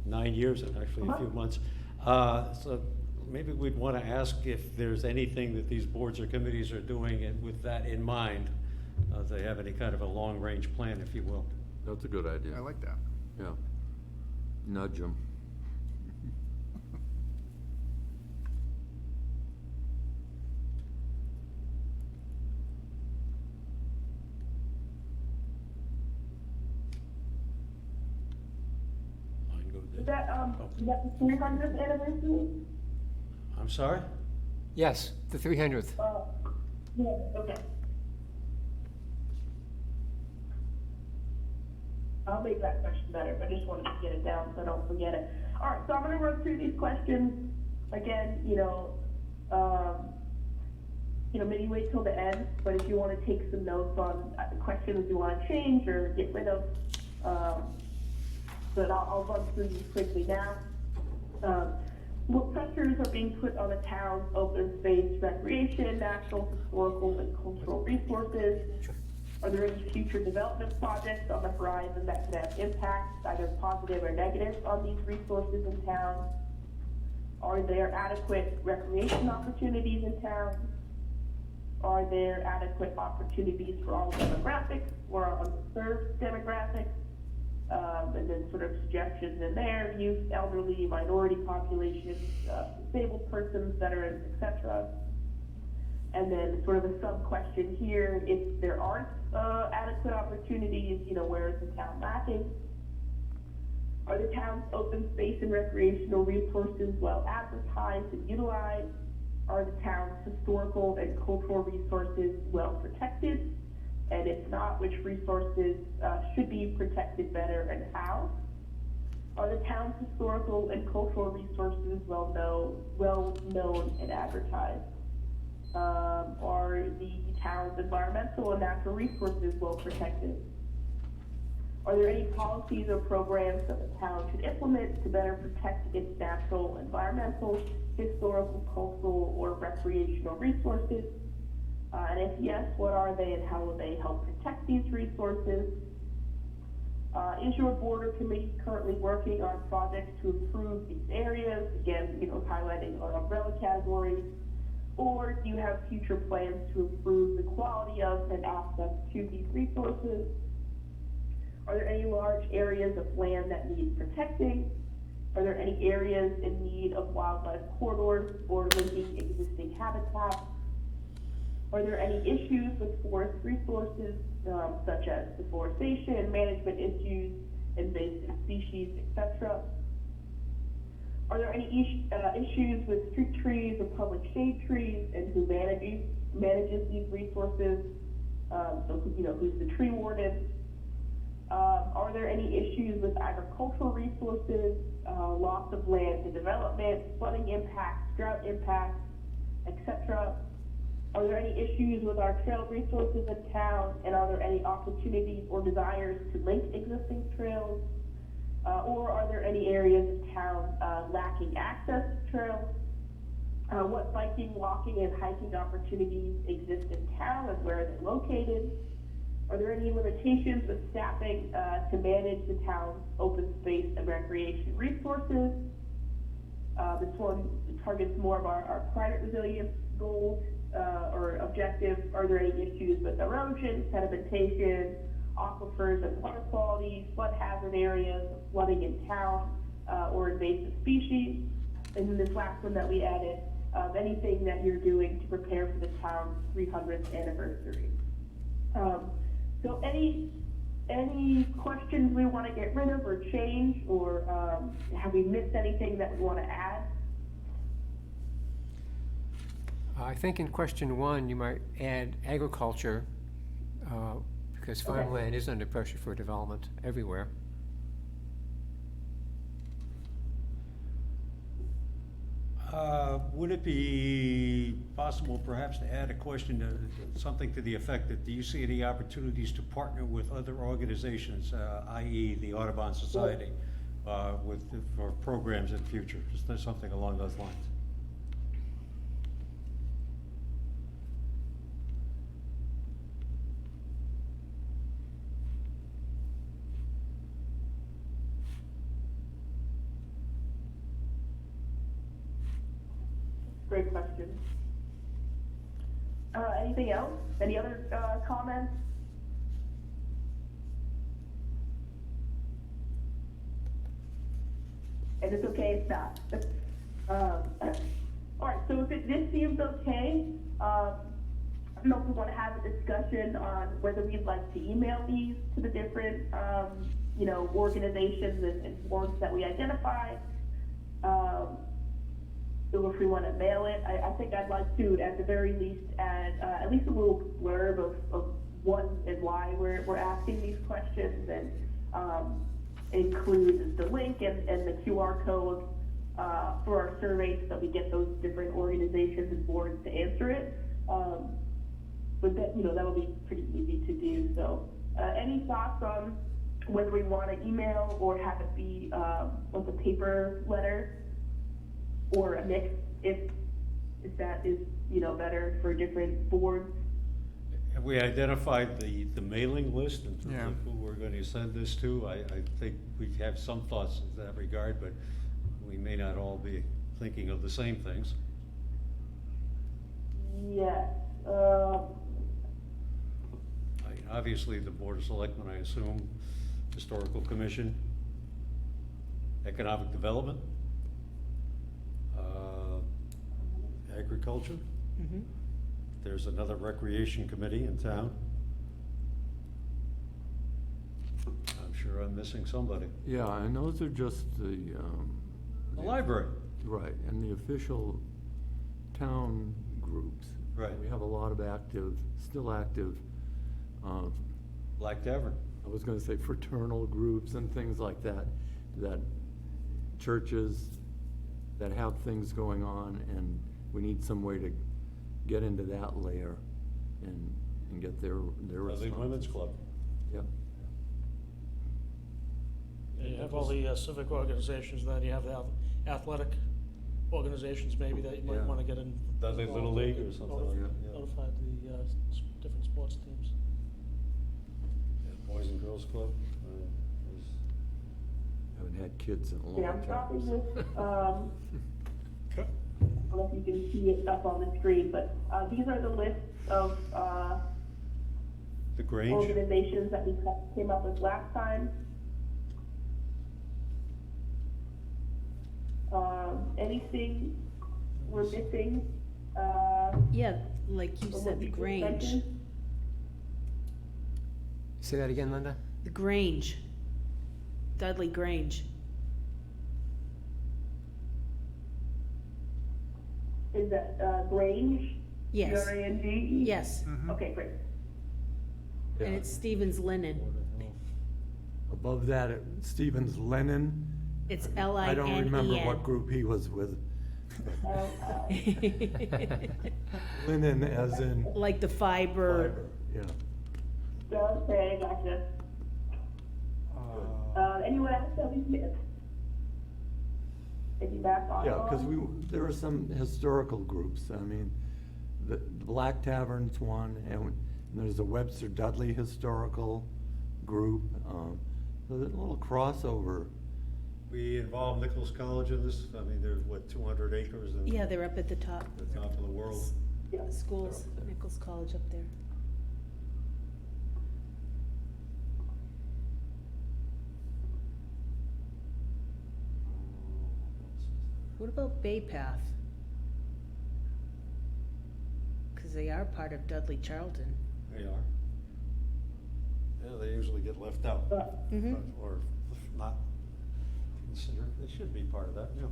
9 years and actually a few months. So maybe we'd want to ask if there's anything that these boards or committees are doing and with that in mind. If they have any kind of a long-range plan, if you will. That's a good idea. I like that. Yeah. Nudge them. is that the 300th anniversary? I'm sorry? Yes, the 300th. Yeah, okay. I'll make that question better, but I just wanted to get it down so I don't forget it. All right, so I'm gonna run through these questions again, maybe wait till the end, but if you wanna take some notes on the questions you wanna change or get rid of, but I'll run through these quickly now. What pressures are being put on the town's open space, recreation, natural, historical, and cultural resources? Are there any future development projects on the horizon that could have impacts, either positive or negative, on these resources in town? Are there adequate recreation opportunities in town? Are there adequate opportunities for all demographics or underserved demographics? And then sort of suggestions in there, youth, elderly, minority populations, disabled persons, veterans, etc. And then sort of a sub-question here, if there aren't adequate opportunities, where is the town lacking? Are the town's open space and recreational resources well advertised and utilized? Are the town's historical and cultural resources well protected? And if not, which resources should be protected better and how? Are the town's historical and cultural resources well known and advertised? Are the town's environmental and natural resources well protected? Are there any policies or programs that the town should implement to better protect its natural, environmental, historical, cultural, or recreational resources? And if yes, what are they and how will they help protect these resources? Is your board or committee currently working on projects to improve these areas? Again, highlighting our umbrella categories. Or do you have future plans to improve the quality of and access to these resources? Are there any large areas of land that need protecting? Are there any areas in need of wildlife corridors or linking existing habitats? Are there any issues with forest resources, such as deforestation, management issues, invasive species, etc.? Are there any issues with street trees or public shade trees, and who manages these resources? Who's the tree warden? Are there any issues with agricultural resources, loss of land to development, flooding impacts, drought impacts, etc.? Are there any issues with our trail resources in town, and are there any opportunities or desires to link existing trails? Or are there any areas of town lacking access to trails? What biking, walking, and hiking opportunities exist in town, and where are they located? Are there any limitations with staffing to manage the town's open space and recreation resources? This one targets more of our climate resilience goals or objectives. Are there any issues with erosion, sedimentation, aquifers and water quality, flood hazard areas, flooding in town, or invasive species? And then this last one that we added, anything that you're doing to prepare for the town's 300th anniversary. So any questions we want to get rid of or change, or have we missed anything that we want to add? I think in question 1, you might add agriculture, because farmland is under pressure for development everywhere. Would it be possible perhaps to add a question, something to the effect that, do you see any opportunities to partner with other organizations, i.e. the Audubon Society, for programs in the future? Just something along those lines. Great question. Anything else? Any other comments? And it's okay if not. All right, so if this seems okay, I don't know if we want to have a discussion on whether we'd like to email these to the different organizations and boards that we identify. So if we want to mail it, I think I'd like to, at the very least, add at least a little blurb of what and why we're asking these questions, and include the link and the QR code for our survey so that we get those different organizations and boards to answer it. But that will be pretty easy to do. So any thoughts on whether we want to email or have it be like a paper letter or a mix, if that is better for different boards? Have we identified the mailing list in terms Yeah. of who we're going to send this to? I think we have some thoughts in that regard, but we may not all be thinking of the same things. Yes. Obviously, the Board of Selectmen, I assume, Historical Commission, Economic Development, Agriculture. Mhm. There's another Recreation Committee in town. I'm sure I'm missing somebody. Yeah, and those are just the, The library. right, and the official town groups. Right. We have a lot of still active, Black Tavern. I was gonna say fraternal groups and things like that, that churches that have things going on, and we need some way to get into that layer and get their Dudley response. Women's Club. Yep. You have all the civic organizations, then you have the athletic organizations maybe that you might Yeah. want to get in. Dudley Little League or something like that, yeah. Notify the different sports teams. Boys and Girls Club. Haven't had kids in a long Yeah, I'm copying time. this. I don't know if you can see it up on the screen, but these are the lists of The Grange. organizations that we came up with last time. Anything we're missing? Yeah, like you from said, what the you just Grange. mentioned? Say that again, Linda? The Grange. Dudley Grange. Is that Grange? Yes. Grange? Yes, Okay, great. and Yeah. it's Stevens Linen. Above that, Stevens Lennon. It's I L-I-N-E-N. don't remember what group he was with. Linen as in Like the fiber. fiber, yeah. Okay, gotcha. Anyone else that we missed? Maybe back on. Yeah, because there are some historical groups. I mean, the Black Tavern's one, and there's a Webster Dudley historical group. So there's a little crossover. We involve Nichols College in this. I mean, there's 200 acres in Yeah, they're up at the top. the top of the world. Yeah. Schools, Nichols College up there. What about Bay Path? Because they are part of Dudley Charlton. They are. Yeah, they usually get left out. Mhm. Or not considered. They should be part of that, yeah.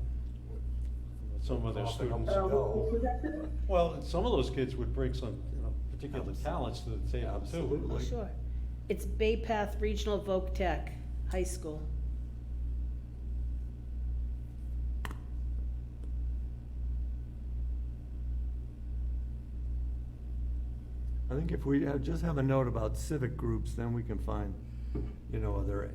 Some of their students. What was that? Well, some of those kids would bring some, particular talents to the table too. Absolutely. Oh, sure. It's Bay Path Regional Voc Tech High School. I think if we just have a note about civic groups, then we can find, are there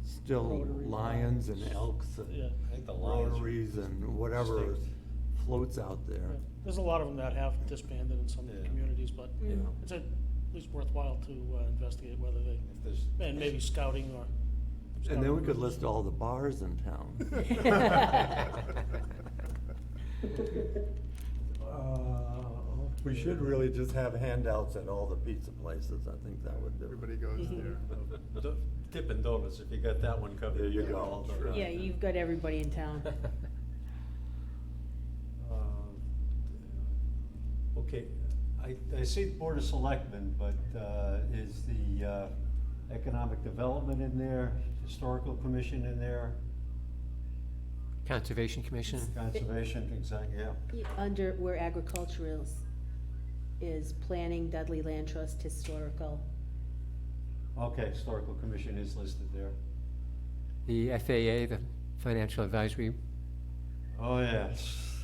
still Rotary. lions and elks and Yeah. I think the Lions. rotaries and whatever State. floats out there. There's a lot of them that have disbanded in some Yeah. communities, but Yeah. it's at least worthwhile to investigate whether they, If there's. and maybe scouting or. And then we could scouting list all the bars in town. We should really just have handouts at all the pizza places. I think that would do. Everybody goes there. Dippin' Donuts, if you got that one covered. There you got go. all the- Sure. Yeah, you've got everybody in town. Okay, I see the Board of Selectmen, but is the Economic Development in there? Historical Commission in there, Conservation Commission. Conservation, exactly, yeah. Under where agriculture is planning, Dudley Land Trust, historical. Okay, Historical Commission is listed there. The FAA, the Financial Advisory. Oh, yes.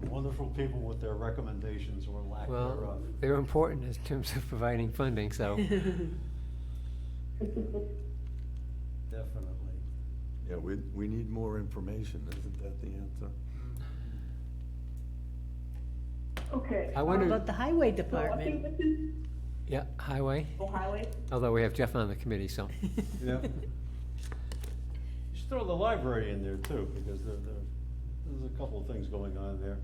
Wonderful people with their recommendations or lack Well, thereof. they're important in terms of providing funding, so. Definitely. Yeah, we need more information, isn't that the answer? Okay. I What wonder, about the highway So I think department? this is yeah, highway, the highway. although we have Jeff on the committee, so. Yeah. You should throw the library in there too, because there's a couple of things going on there,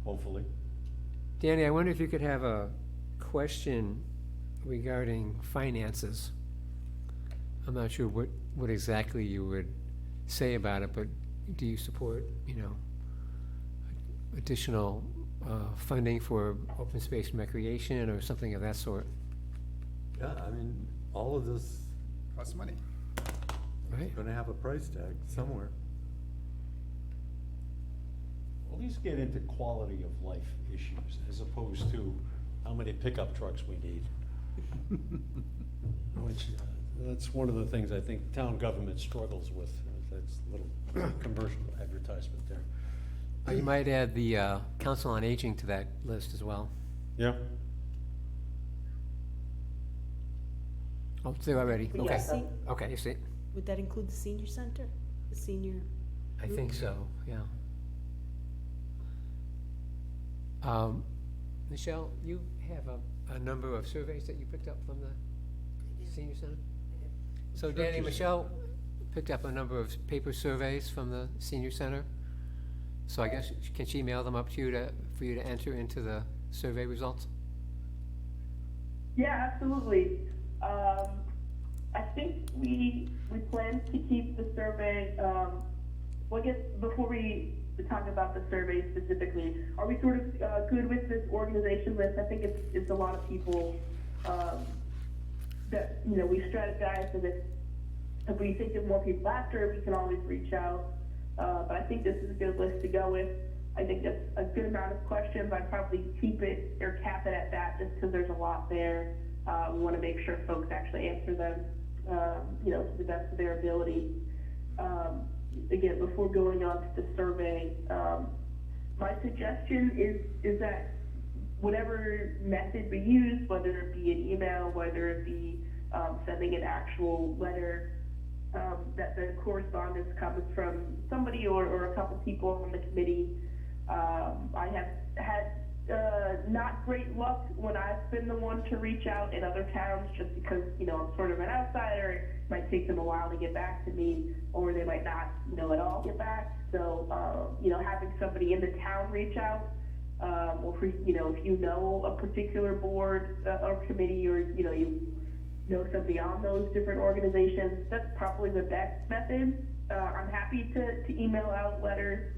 hopefully. Danny, I wonder if you could have a question regarding finances. I'm not sure what exactly you would say about it, but do you support, additional funding for open space and recreation or something of that sort, Yeah, I mean, all of this Costs money. right? is gonna have a price tag somewhere. At least get into quality of life issues as opposed to how many pickup trucks we need. Which, that's one of the things I think town government struggles with. That's a little commercial advertisement there. You might add the Council on Aging to that list as well. Yeah? Oh, it's there already, okay. Yes. Okay, you see it. Would that include the senior center? The senior? I think so, yeah. Michelle, you have a number of surveys that you picked up from the senior center? So Danny, Michelle picked up a number of paper surveys from the senior center. So I guess, can she mail them up to you for you to enter into the survey results? Yeah, absolutely. I think we plan to keep the survey, well, I guess before we talk about the survey specifically, are we sort of good with this organization list? I think it's a lot of people that, we strategize, and if we think of more people after, we can always reach out. But I think this is a good list to go with. I think that's a good amount of questions. I'd probably keep it or cap it at that, just because there's a lot there. We want to make sure folks actually answer them, to the best of their ability. Again, before going on to the survey, my suggestion is that whatever method we use, whether it be an email, whether it be sending an actual letter, that the correspondence comes from somebody or a couple people on the committee. I have had not great luck when I've been the one to reach out in other towns, just because, I'm sort of an outsider. It might take them a while to get back to me, or they might not, at all get back. So, having somebody in the town reach out, or if you know a particular board or committee, or, you know somebody on those different organizations, that's probably the best method. I'm happy to email out letters,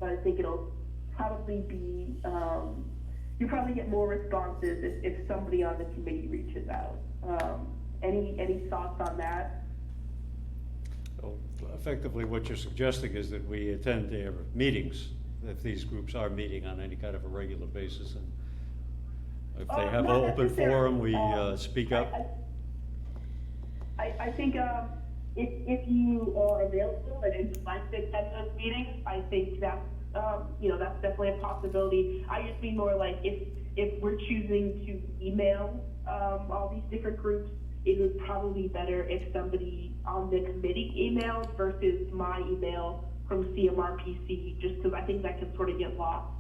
but I think it'll probably be, you probably get more responses if somebody on the committee reaches out. Any thoughts on that? So effectively, what you're suggesting is that we attend their meetings, if these groups are meeting on any kind of a regular basis, and if they have an Not open necessarily. forum, we speak up. I think if you are available and if you'd like to attend those meetings, I think that's that's definitely a possibility. I just mean more like if we're choosing to email all these different groups, it would probably be better if somebody on the committee emailed versus my email from CMRPC, just because I think that can sort of get lost.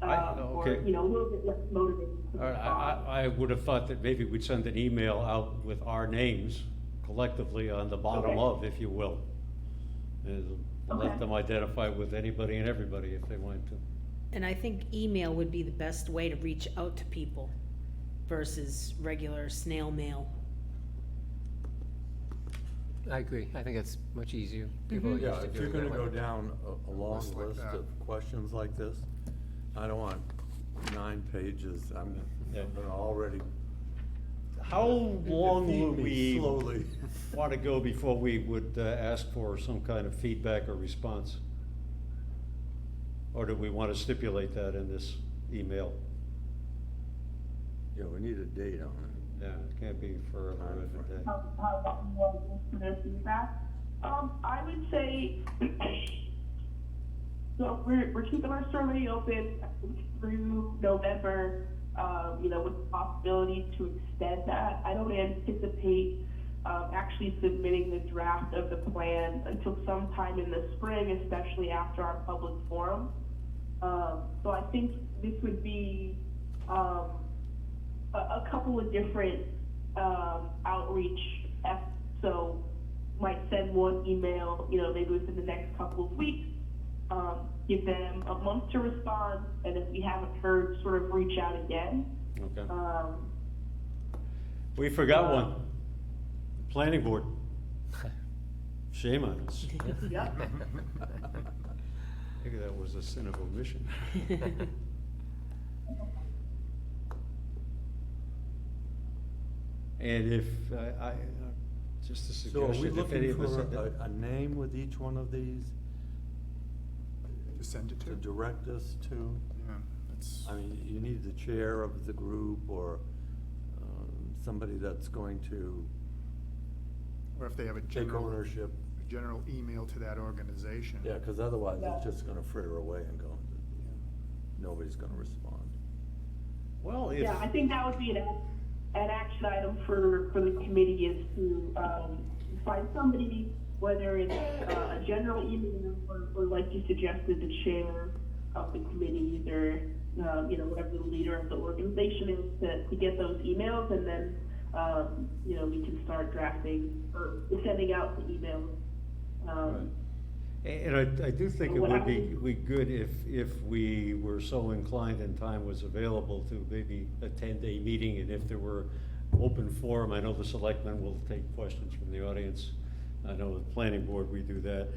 Or, okay. a little bit less motivated. to All right, respond. I would have thought that maybe we'd send an email out with our names collectively on the bottom Okay. of, if you will. And Okay. let them identify with anybody and everybody if they want to. And I think email would be the best way to reach out to people versus regular snail mail. I agree, I think it's much easier. People are Yeah, used to if you're doing gonna that go way. down a long List like list that. of questions like this, I don't want 9 pages. I'm Yeah. gonna already How long Feed would me we slowly. want to go before we would ask for some kind of feedback or response? Or do we want to stipulate that in this email? Yeah, we need a date on it. Yeah, it can't be forever and a day. How long you want to go for their feedback? I would say, so we're keeping our survey open through November, with the possibility to extend that. I don't anticipate, actually submitting the draft of the plan until sometime in the spring, especially after our public forum. So I think this would be, a couple of different, outreach efforts. So might send one email, maybe within the next couple of weeks, give them a month to respond, and if we haven't heard, sort of reach out again. Okay. We forgot one. Planning board. Shame on us. Yep. Maybe that was a sin of omission. And if, just a So are we suggestion, if any looking of us. for a name with each one of these To send it to to? direct us to? Yeah, that's, I mean, you need the chair of the group or somebody that's going to or if they have a take general, ownership. general email to that organization. Yeah, because otherwise Yeah. it's just gonna fritter away and go, nobody's gonna respond. Well, if. Yeah, I think that would be an action item for the committee is to, find somebody, whether it's a general email or like you suggested, the chair of the committees or, whatever the leader of the organization is to get those emails, and then, we can start drafting or sending out the emails. Right. And I do think it would be good if we were so inclined and time was available to maybe attend a meeting, and if there were open forum, I know the selectmen will take questions from the audience. I know the planning board, we do that.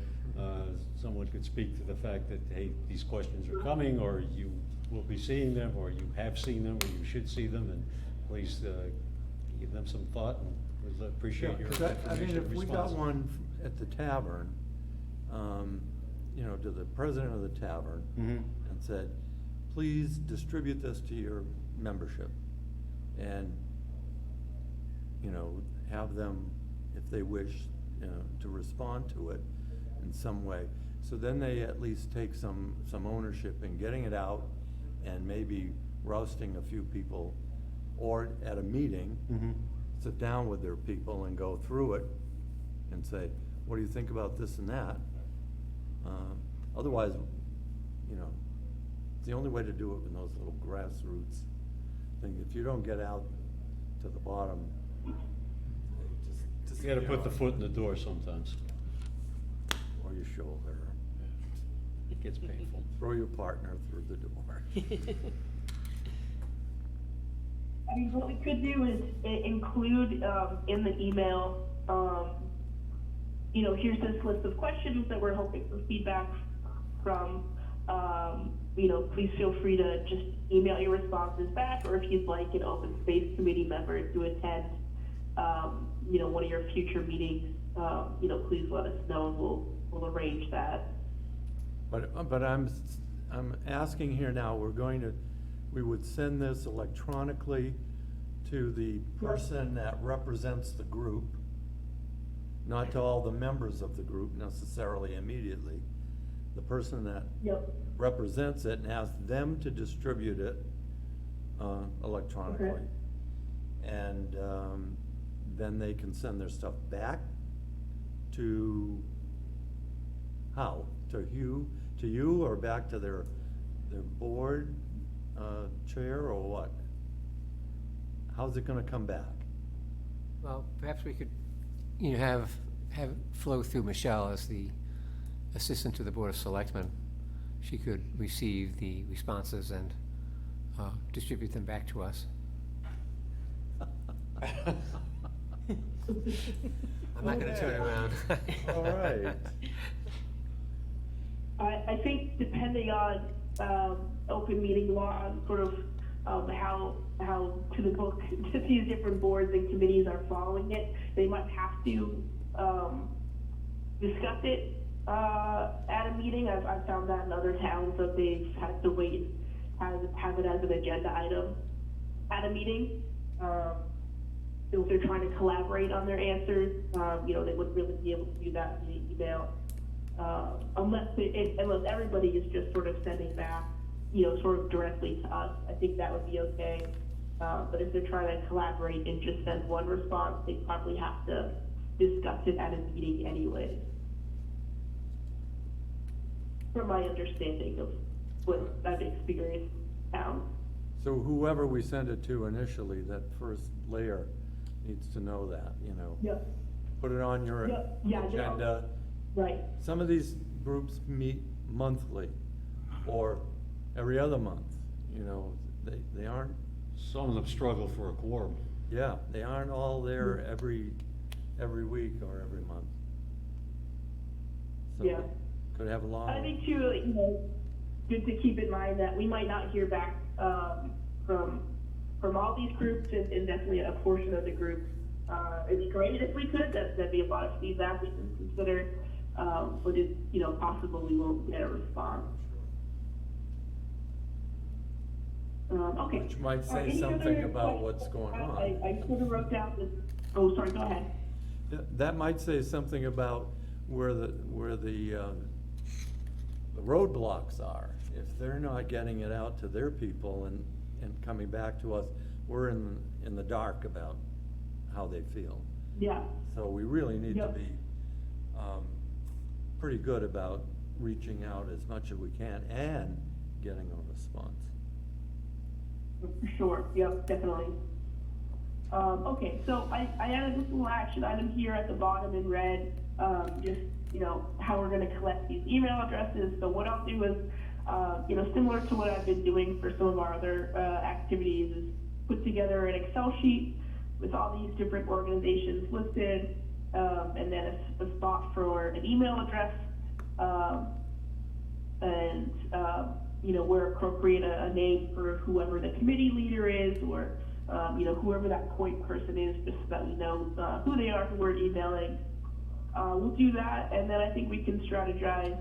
Someone could speak to the fact that, hey, these questions are coming, or you will be seeing them, or you have seen them, or you should see them, and please give them some thought, and we'll appreciate your 'Cause I mean, information if we got response. one at the tavern, to the president of the tavern, Mhm. and said, please distribute this to your membership. And, have them, if they wish, to respond to it in some way. So then they at least take some ownership in getting it out and maybe rousting a few people, or at a meeting, Mhm. sit down with their people and go through it and say, what do you think about this and that? Otherwise, it's the only way to do it in those little grassroots things. If you don't get out to the bottom, just You gotta put the foot in the door sometimes. or your shoulder, It gets painful. throw your partner through the door. I mean, what we could do is include, in the email, here's this list of questions that we're hoping for feedback from. Please feel free to just email your responses back, or if you'd like an open space committee member to attend, one of your future meetings, please let us know and we'll arrange that. But I'm asking here now, we would send this electronically to the person that represents the group, not to all the members of the group necessarily immediately. The person that Yep. represents it, and ask them to distribute it electronically. Okay. And then they can send their stuff back to, how? To you, or back to their board chair, or what? How's it gonna come back? Well, perhaps we could, have it flow through Michelle as the assistant to the Board of Selectmen. She could receive the responses and distribute them back to us. I'm not gonna turn around. All right. I think depending on open meeting law and sort of how to the book, to these different boards and committees are following it. They might have to, discuss it, at a meeting. I've found that in other towns that they've had to wait, have it as an agenda item at a meeting. If they're trying to collaborate on their answers, you know, they wouldn't really be able to do that via email. Unless everybody is just sort of sending back, you know, sort of directly to us, I think that would be okay. But if they're trying to collaborate and just send one response, they probably have to discuss it at a meeting anyway. From my understanding of what I've experienced now. So whoever we send it to initially, that first layer needs to know that, you know. Yep, Put it on your Yep. Yeah, I know. agenda. right, Some of these groups meet monthly or every other month, you know, they aren't, Some of them struggle for a quorum. yeah, they aren't all there every week or every month. So Yeah. could have a long. I think too, you know, good to keep in mind that we might not hear back, from all these groups and definitely a portion of the group. It'd be great if we could, that'd be a lot of feedback we can consider, but it's, you know, possible we won't get a response. Okay. Which might say Any something other about what's questions? going on. I sort of wrote down this, oh, sorry, go ahead. That might say something about where the roadblocks are. If they're not getting it out to their people and coming back to us, we're in the dark about how they feel. Yeah, So we really need to Yep. be, pretty good about reaching out as much as we can and getting a response. for sure, yep, definitely. Okay, so I added this little action item here at the bottom in red, just, you know, how we're gonna collect these email addresses. So what I'll do is, you know, similar to what I've been doing for some of our other, activities, is put together an Excel sheet with all these different organizations listed, and then a spot for an email address, and, you know, where appropriate, a name for whoever the committee leader is, or, you know, whoever that point person is, just so that we know, who they are, who we're emailing. We'll do that, and then I think we can strategize,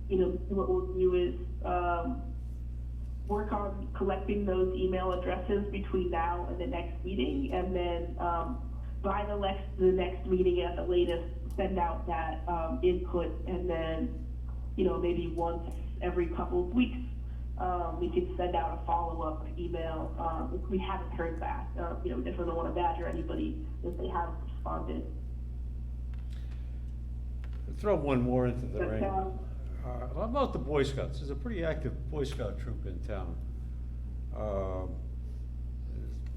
you know, what we'll do is, work on collecting those email addresses between now and the next meeting, and then, by the next meeting at the latest, send out that, input, and then, you know, maybe once every couple of weeks, we can send out a follow-up email, if we haven't heard back. You know, we definitely don't wanna badger anybody if they haven't responded. Throw one more into the But, ring. How about the Boy Scouts? There's a pretty active Boy Scout troop in town.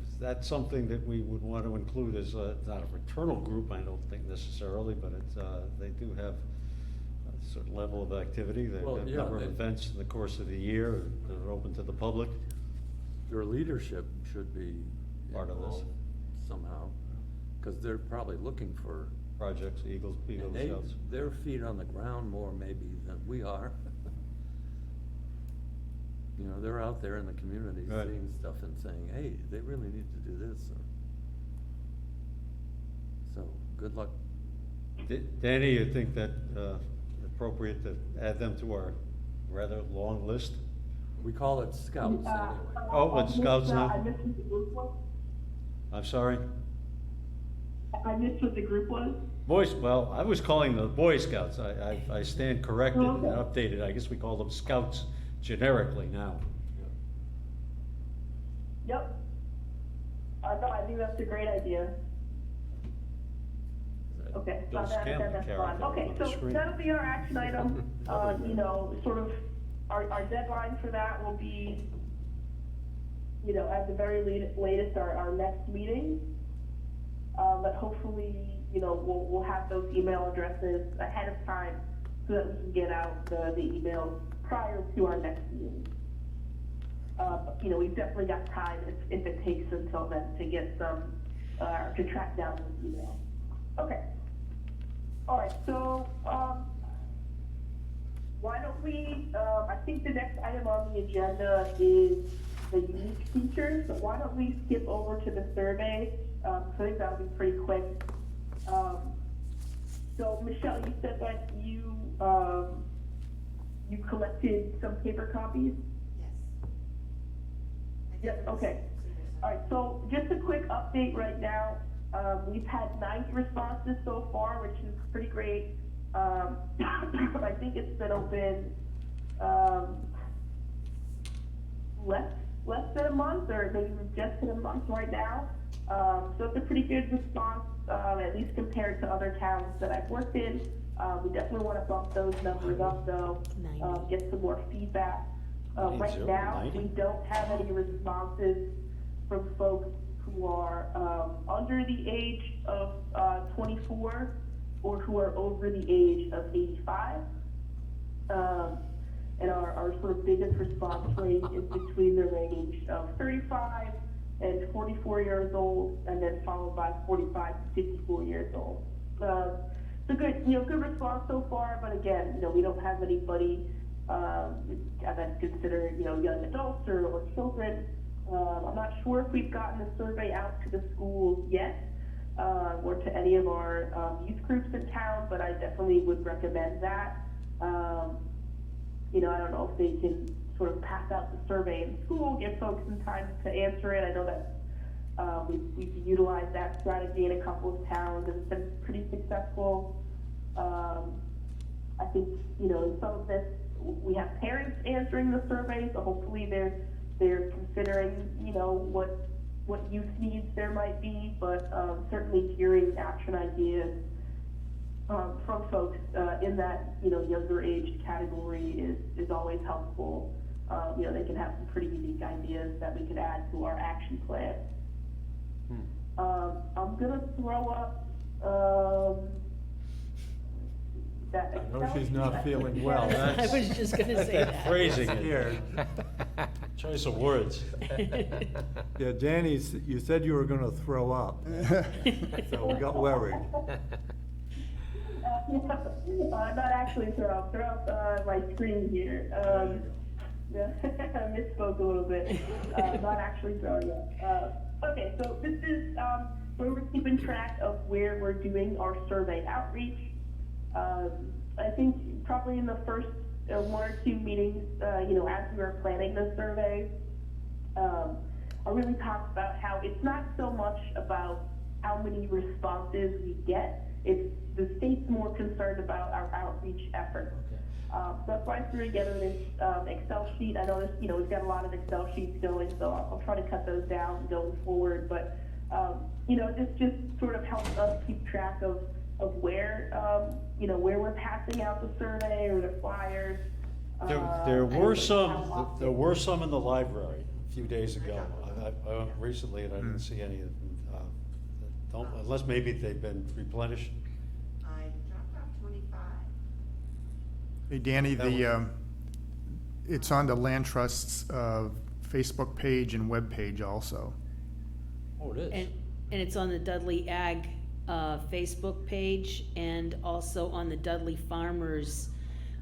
Is that something that we would want to include as not a fraternal group, I don't think necessarily, but it's, they do have a certain level of activity. They Well, have a yeah, number of they- events in the course of the year that are open to the public. Your leadership should be Part of this. involved somehow, because they're probably looking for, Projects, Eagle and Scouts. their feet on the ground more maybe than we are. You know, they're out there in the community Right. seeing stuff and saying, hey, they really need to do this, or. So, good luck. Danny, you think that appropriate to add them to our rather long list? We call it scouts anyway. Oh, it's Scouts now? I missed what the group was. I'm sorry? I missed what the group was. Boys, well, I was calling them Boy Scouts. I stand corrected and Okay. updated. I guess we call them Scouts generically now. Yep. No, I think that's a great idea. Okay, Bill that's Scanlon fine. character Okay, on the so screen. that'll be our action item. You know, sort of, our deadline for that will be, you know, at the very latest, our next meeting. But hopefully, you know, we'll have those email addresses ahead of time so that we can get out the emails prior to our next meeting. You know, we've definitely got time if it takes until then to get some, to track down those emails. Okay. All right, so, why don't we, I think the next item on the agenda is the unique features, but why don't we skip over to the survey? I think that'll be pretty quick. So Michelle, you said that you collected some paper copies? Yes. Yep, okay. All right, so just a quick update right now. We've had 90 responses so far, which is pretty great. I think it's been open less than a month, or maybe just in a month right now. So it's a pretty good response, at least compared to other towns that I've worked in. We definitely want to bump those numbers up, though, 90. get some more feedback. Right now, 90? we don't have any responses from folks who are under the age of 24 or who are over the age of 85. And our sort of biggest response rate is between the range of 35 and 44 years old, and then followed by 45 to 54 years old. So good, good response so far, but again, we don't have anybody that's considered, young adults or children. I'm not sure if we've gotten the survey out to the schools yet, or to any of our youth groups in town, but I definitely would recommend that. I don't know if they can sort of pass out the survey in school, give folks some time to answer it. I know that we've utilized that strategy in a couple of towns, and it's been pretty successful. I think, in some of this, we have parents answering the survey, so hopefully they're considering, what youth needs there might be, but certainly hearing action ideas from folks in that, younger age category is always helpful. They can have some pretty unique ideas that we could add to our action plan. I'm gonna throw up that I know Excel she's sheet. not feeling well. I was just gonna say that. Phrasing Here. it, choice of words. Yeah, Danny, you said you were gonna throw up, so we got worried. Not actually throw up my screen here. Yeah, I misspoke a little bit. Not actually throwing up. Okay, so this is where we're keeping track of where we're doing our survey outreach. I think probably in the first one or two meetings, as we were planning the survey, I really talked about how it's not so much about how many responses we get. It's the state's more concerned about our outreach efforts. So that's why I threw together this Excel sheet. I know we've got a lot of Excel sheets going, so I'll try to cut those down going forward. But this just sort of helps us keep track of where where we're passing out the survey or the flyers. There were and some, how often. there were some in the library a few days ago. I went recently and I didn't see any of them. Unless maybe they've been replenished. I dropped off 25. Hey, Danny, That it's on the Land Trust's Facebook page and web page also. Oh, it And it's on the Dudley Ag Facebook page, and also on the Dudley Farmers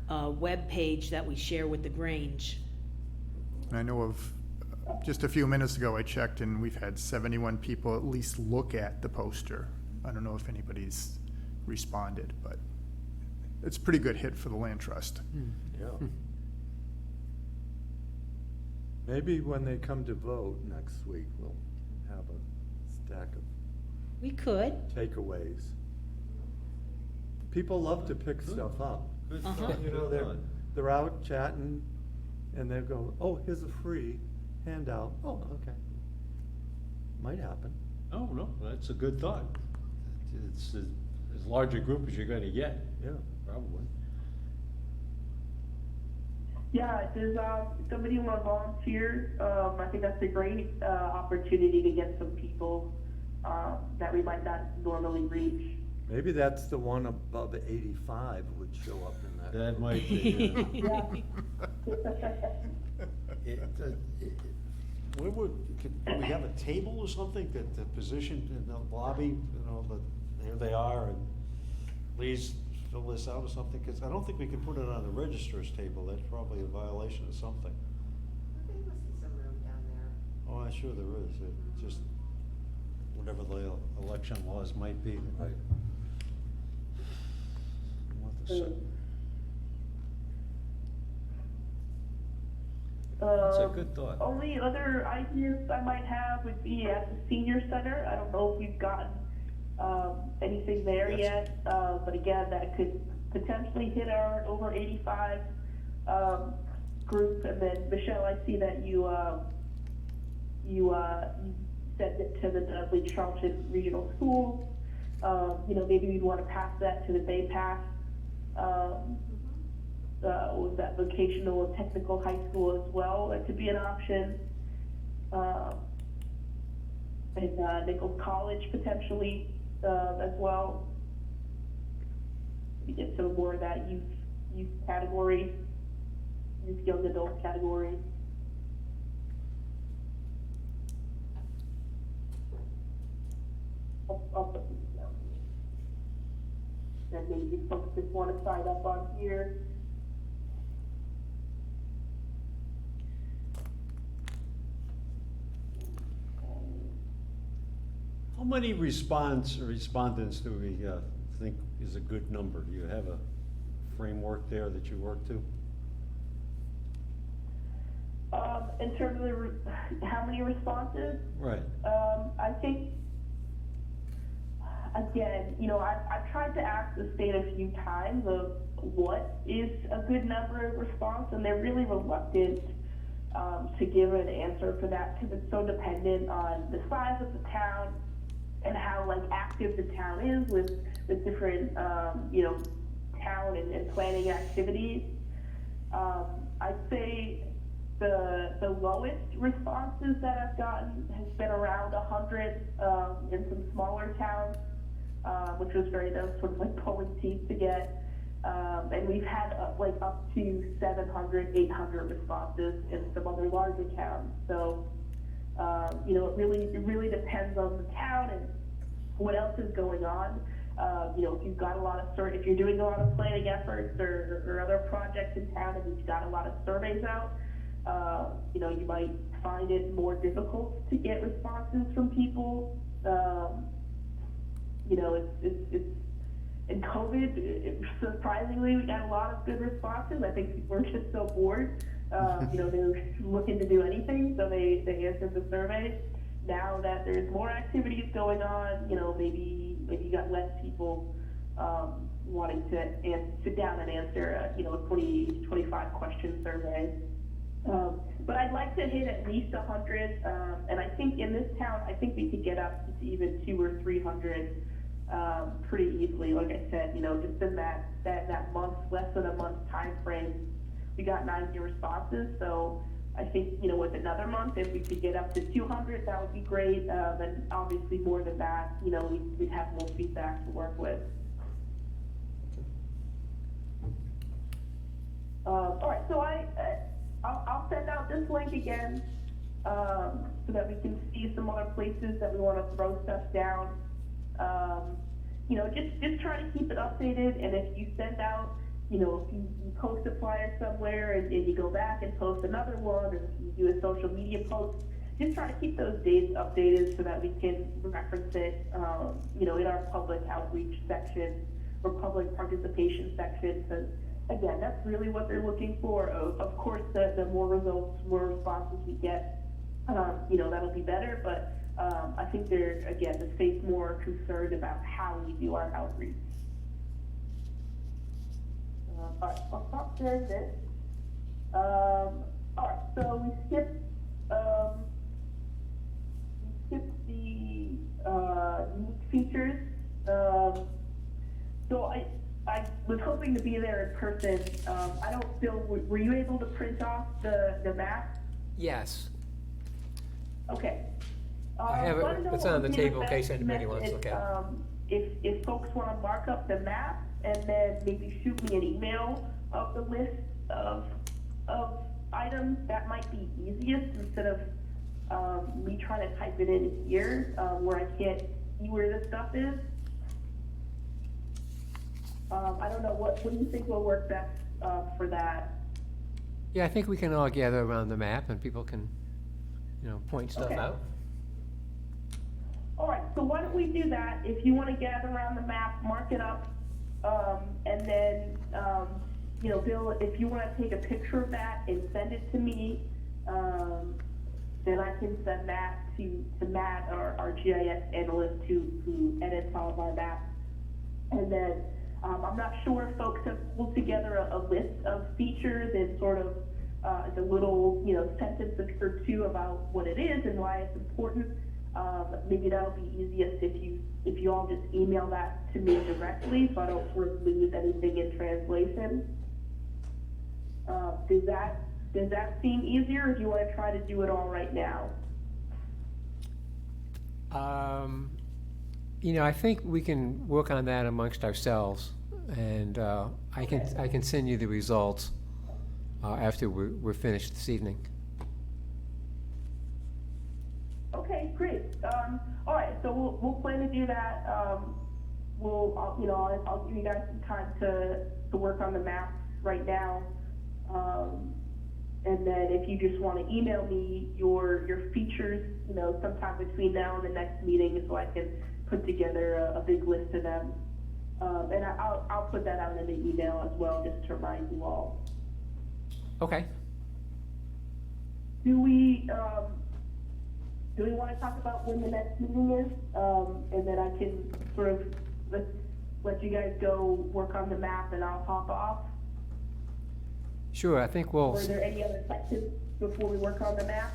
web page that we share with the Grange. And I know of, just a few minutes ago, I checked and we've had 71 people at least look at the poster. I don't know if anybody's responded, but it's a pretty good hit for the Land Trust. Yeah. Maybe when they come to vote next week, we'll have a stack of We could. takeaways. People love to pick stuff up. Good Uh-huh. thought, You know, good thought. they're out chatting, and they'll go, oh, here's a free handout. Oh, okay. Might happen. Oh, no, that's a good thought. It's as large a group as you're gonna get, Yeah. probably. Yeah, does somebody want to volunteer? I think that's a great opportunity to get some people that we might not normally reach. Maybe that's the one above 85 would show up in that. That might be. Yeah. Where could we have a table or something that positioned in the lobby, there they are, and Lee's fill this out or something? Because I don't think we can put it on the registrar's table, that's probably a violation of something. There must be some room down there. Oh, I'm sure there is, it just, whatever the election laws might be. Right. What the se- That's a good thought. Only other ideas I might have would be at the senior center. I don't know if we've gotten anything there Yes. yet, but again, that could potentially hit our over 85 group. And then Michelle, I see that you sent it to the Dudley Charlton Regional Schools. Maybe we'd want to pass that to the Bay Path. Was that vocational and technical high school as well? That could be an option. And Nichols College potentially as well. We get some more of that youth category, youth young adult category. I'll put these down. And maybe folks just want to sign up on here. How many respondents do we think is a good number? Do you have a framework there that you work to? In terms of how many responses, Right. I think, again, I've tried to ask the state a few times of what is a good number of response, and they're really reluctant to give an answer for that because it's so dependent on the size of the town and how active the town is with different town and planning activities. I'd say the lowest responses that I've gotten has been around 100 in some smaller towns, which was sort of pulling teeth to get. And we've had up to 700, 800 responses in some other larger towns. So, it really depends on the town and what else is going on. If you've got if you're doing a lot of planning efforts or other projects in town and you've got a lot of surveys out, you might find it more difficult to get responses from people. It's in COVID, surprisingly, we got a lot of good responses. I think people were just so bored. They were looking to do anything, so they answered the survey. Now that there's more activities going on, maybe you got less people wanting to sit down and answer a 20, 25 question survey. But I'd like to hit at least 100, and I think in this town, I think we could get up to even 200 or 300 pretty easily. Like I said, just in that month, less than a month time frame, we got 90 responses. So I think, with another month, if we could get up to 200, that would be great. And obviously more than that, we'd have more feedback to work with. All right, so I'll send out this link again so that we can see some other places that we want to throw stuff down. Just try to keep it updated, and if you send out, if you post a flyer somewhere and you go back and post another one, or if you do a social media post, just try to keep those dates updated so that we can reference it, in our public outreach section or public participation section, because again, that's really what they're looking for. Of course, the more results, more responses we get, that'll be better, but I think the state's more concerned about how we do our outreach. All right, I'll stop sharing this. All right, so we skipped the unique features. So I was hoping to be there in person. I don't feel, were you able to print off the map? Yes. Okay. I have it. Let me know It's what on the would be table in best case anybody wants to method, look at it. If folks want to mark up the map and then maybe shoot me an email of the list of items, that might be easiest instead of me trying to type it in here where I can't see where this stuff is. I don't know, what do you think will work best, for that? Yeah, I think we can all gather around the map and people can, point stuff Okay. out. All right, so why don't we do that? If you want to gather around the map, mark it up, and then, Bill, if you want to take a picture of that and send it to me, then I can send that to Matt, our GIS analyst who edits all of our maps. And then, I'm not sure if folks have pulled together a list of features and sort of, the little, sentence or two about what it is and why it's important. Maybe that'll be easiest if you all just email that to me directly, so I don't sort of lose anything in translation. Does that seem easier, or do you want to try to do it all right now? I think we can work on that amongst ourselves, and I can send you the results after we're finished this evening. Okay, great. All right, so we'll plan to do that. I'll give you guys some time to work on the map right now. And then if you just want to email me your features, sometime between now and the next meeting, so I can put together a big list of them. And I'll put that out in the email as well, just to remind you all. Okay. Do we want to talk about when the next meeting is? And then I can sort of let you guys go work on the map and I'll hop off? Sure, I think we'll, Or are there any other questions before we work on the map?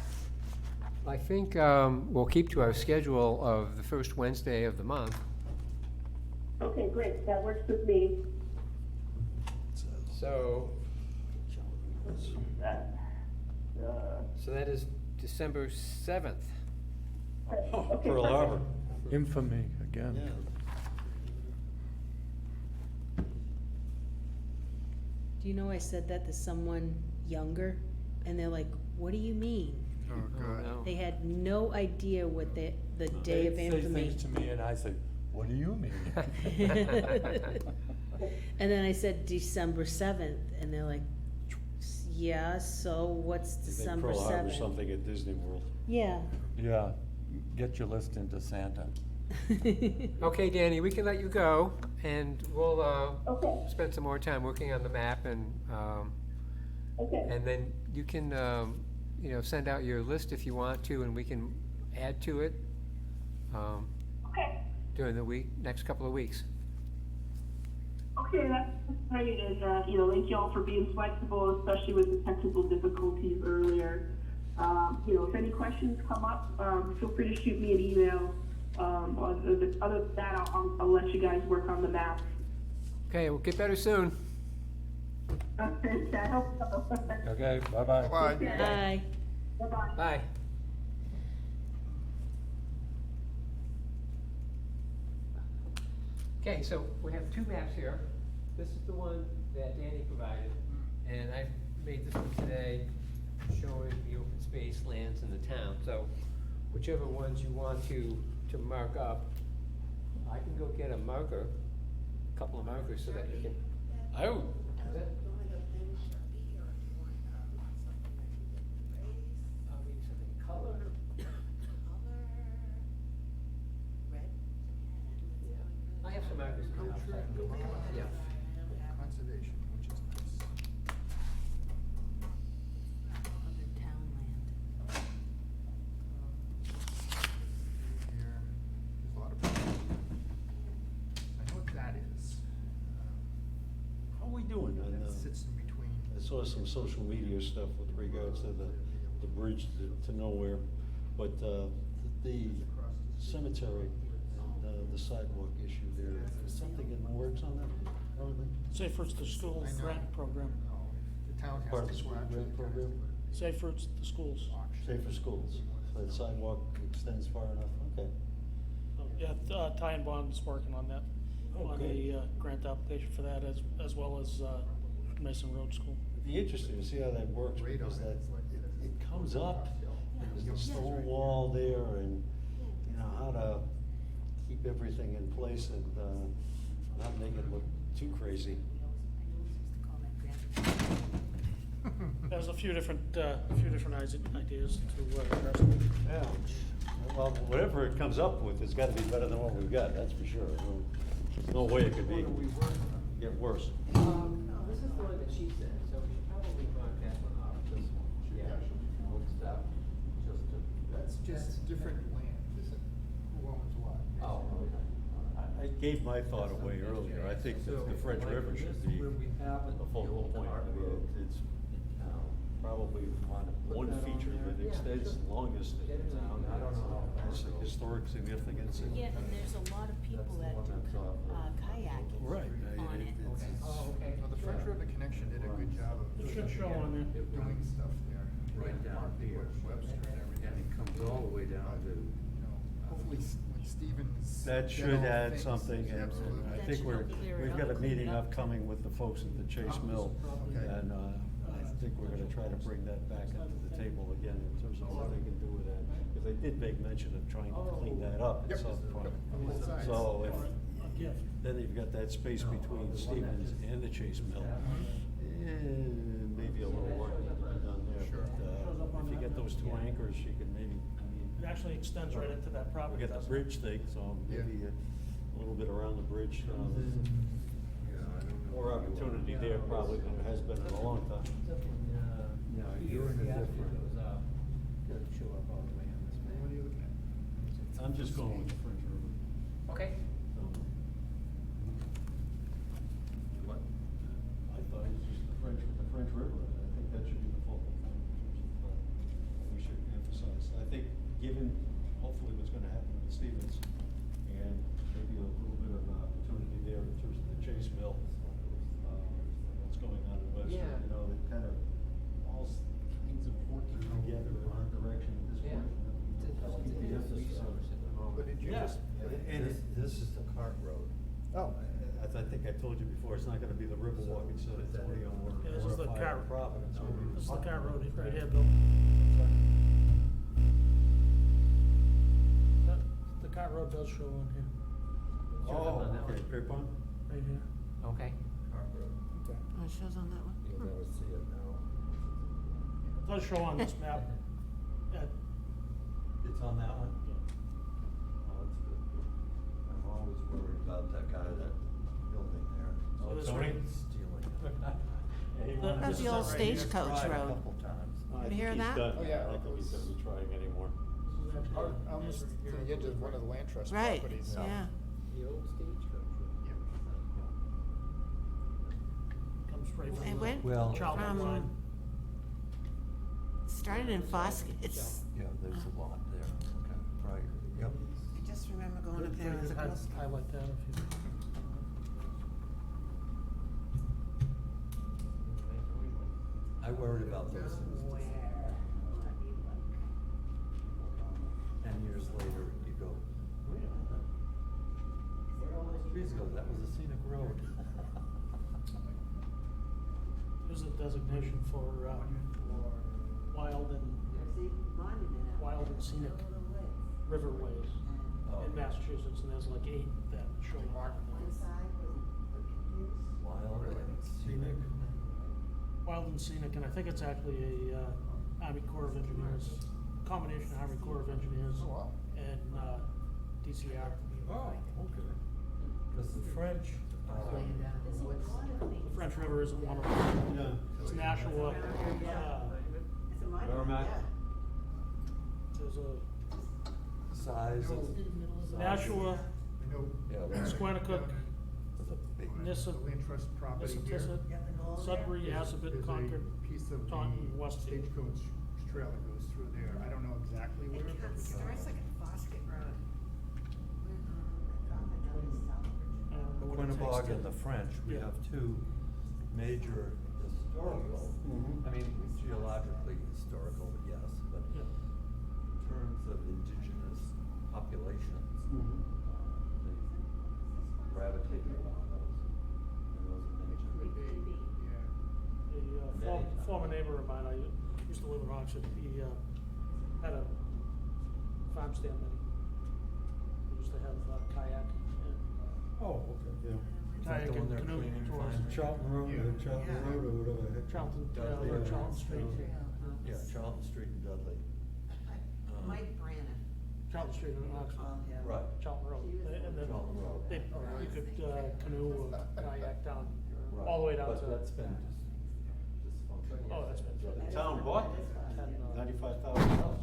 I think we'll keep to our schedule of the first Wednesday of the month. Okay, great, that works with me. So that is December 7th. Okay, Pearl perfect. Harbor. Infamy again. Yeah. Do you know I said that to someone younger, and they're like, what do you mean? Oh, God. no. They had no idea what the day of They infamy. say things to me and I say, what do you mean? And then I said December 7th, and they're like, yeah, so what's They think December Pearl Harbor 7th? something at Disney World. Yeah. Yeah, get your list into Santa. Okay, Danny, we can let you go, and we'll Okay, spend some more time working on the map, okay, and then you can, send out your list if you want to, and we can add to it okay. during the next couple of weeks. Okay, that's great, and, thank you all for being flexible, especially with the technical difficulties earlier. If any questions come up, feel free to shoot me an email. Other than that, I'll let you guys work on the map. Okay, we'll get better soon. I hope so. Okay, bye-bye. Bye. Bye. Bye-bye. Bye. Okay, so we have two maps here. This is the one that Danny provided, and I made this one today showing the open space lands in the town. So whichever ones you want to mark up, I can go get a marker, a couple of markers so that you can. Oh. Do you want to go pen Sharpie, or do you want something that you can erase, I'll give you something color. color, red pen? I have some markers in the house. I can go pick one. Yeah. Conservation, which is nice. Other town land. Here, there's a lot of. I know what that is. How are we doing on, That sits in between. I saw some social media stuff with regards to the bridge to nowhere, but the cemetery and the sidewalk issue there, is something in the works on that currently? Safe Routes to Schools I know. grant program. The town Part of has the to school go out to grant the program? Safe Routes to Schools. Safer schools, so the sidewalk extends far enough, okay. Yeah, Ty and Bond's working on that, on Okay. a grant application for that, as well as Mason Road School. It'd be interesting to see how that works, Radar because that, is like- it comes up, and there's the stone wall there, and, how to keep everything in place and not make it look too crazy. There's a few different ideas to address it. Yeah, well, whatever it comes up with, it's gotta be better than what we've got, that's for sure. There's no way it could be, get worse. This is the one that she said, so we should probably mark that one off, this one. Yeah. Woodstock, just to. That's just different land, isn't, who owns what? Oh, okay. I gave my thought away earlier, I think that the French River should be Where we have it, the focal point. I mean, it's in town. probably one feature that extends the longest in town. I don't know. Has historic significance. and- Yeah, and there's a lot of people that do kayaking Right. on it. Oh, okay. Well, the French River Connection did a good job of. It should show on there. Doing stuff there. Right down here. Webster and everything. And it comes all the way down to. You know, hopefully when Stevens. That get should all add things, something, and absolutely. I That think should help clear it we've up, got a clean it meeting up. upcoming with the folks at the Chase Mill. Okay. And, I think we're gonna try to bring that back into the table again in terms of what they can do with that. Because they did make mention of trying to clean that up at Yep. some point. Yep, on both sides. So if, A gift. then you've got that space between Stevens and the Chase Mill. Maybe a little work needs to be done there, Sure. but, if you get those two anchors, you can maybe, I mean, It actually extends right into that we property. got the doesn't it? bridge thing, so Yeah. maybe a little bit around the bridge. Yeah, I don't know. More opportunity there probably than there has been in a long time. Yeah, you're in a different. Doesn't show up all the way on this What are you map. looking at? I'm just going with the French River. Okay. What? I thought it was just the French River, I think that should be the focal point in terms of, we should emphasize. I think, given hopefully what's gonna happen with Stevens, and maybe a little bit of opportunity there in terms of the Chase Mill, what's going on in Webster, Yeah. you know, they kind of all kinds of working together in our direction at this Yeah. point. It's Keep the a emphasis on resource at the moment. But did you Yeah, just? and This is the cart road. Oh. as I think I told you before, it's not gonna be the Riverwalk in San Antonio or Yeah, this is the Fire car- Providence. It'll be This is the Buck car road right here, Right. Bill. The car road does show on here, Oh, okay, Pierpont? right here. Okay. Cart road. Oh, it shows on that one. You'll never see it now. It does show on this map. Yeah, It's on that one? Oh, that's good. I'm always worried about that guy, that building there. So this Tony? way- Stealing it. That's That's the not old right stagecoach Tried a road. couple times. I You think hear he's that? done. Oh, yeah, I don't think he's it was- gonna be trying anymore. This is actually- Almost to the edge of one of the land trust Right, properties. yeah. The old stagecoach. Yep. Comes right It from went Well- the Charlton line. from, started in Foskett, it's, Yeah, there's a lot there, okay, right, yep. I just remember going up there as a Girl Scout. Highlight that if you. I worried about those things. 10 years later, you go, wait a minute. Where all those trees go? That was a scenic road. There's a designation for, wild and scenic riverways Oh. in Massachusetts, and there's like 8 that show up. Wild and scenic. Wild and scenic, and I think it's actually a, Army Corps of Engineers, combination of Army Corps of Engineers Oh, wow. and, DCR. Oh, okay. Because the French, The French River isn't one of them. Yeah. It's Nashua, Merrimack, there's a size of. Nashua, I know. Yeah, that's Squanicook, was a big. Nissa, The land trust property here. Nissautusset, Sudbury, Assabet, There's a Concord, piece of Taunton, the Westfield. stagecoach trail that goes through there. I don't know exactly where. but it's, Starts like at Foskett Road. and Quinnebog and the French, we Yeah. have two major historical, I mean, geologically historical, yes, but Yeah. in terms of indigenous populations, they gravitated around those. And those are could major. be, yeah. A Many times. former neighbor of mine, I used to live in Oxford, he had a farm stand that he used to have kayak and Oh, okay, yeah. kayak the one and they're canoe cleaning tours. fine? Charlton Road, Yeah. Charlton Road or whatever. Charlton, Dudley or or- Charlton Street. Yeah, Charlton Street and Dudley. Mike Brannon. Charlton Street in Oxford. Call him. Right. Charlton Road. And then Charlton Road. you could canoe or kayak down, Right. all the way down to. But that's been dysfunctional. Oh, that's been. The town bought that, And, $95,000.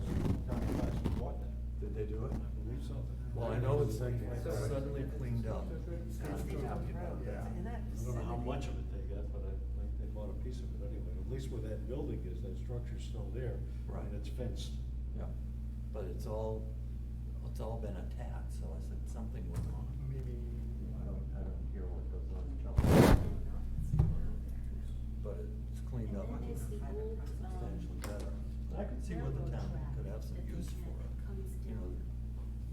County actually bought that. Did they do it? I believe so. Well, I know it's suddenly cleaned up. Yeah. And that I don't know how much of it they got, but I think they bought a piece of it anyway. At least where that building is, that structure's still there. Right. And it's fenced. Yeah, but it's all been attacked, so I said something went on. Maybe, I don't hear what goes on in Charlton. But it's cleaned up And it's the old, substantially better. I could see where the town could have some use for it. You know,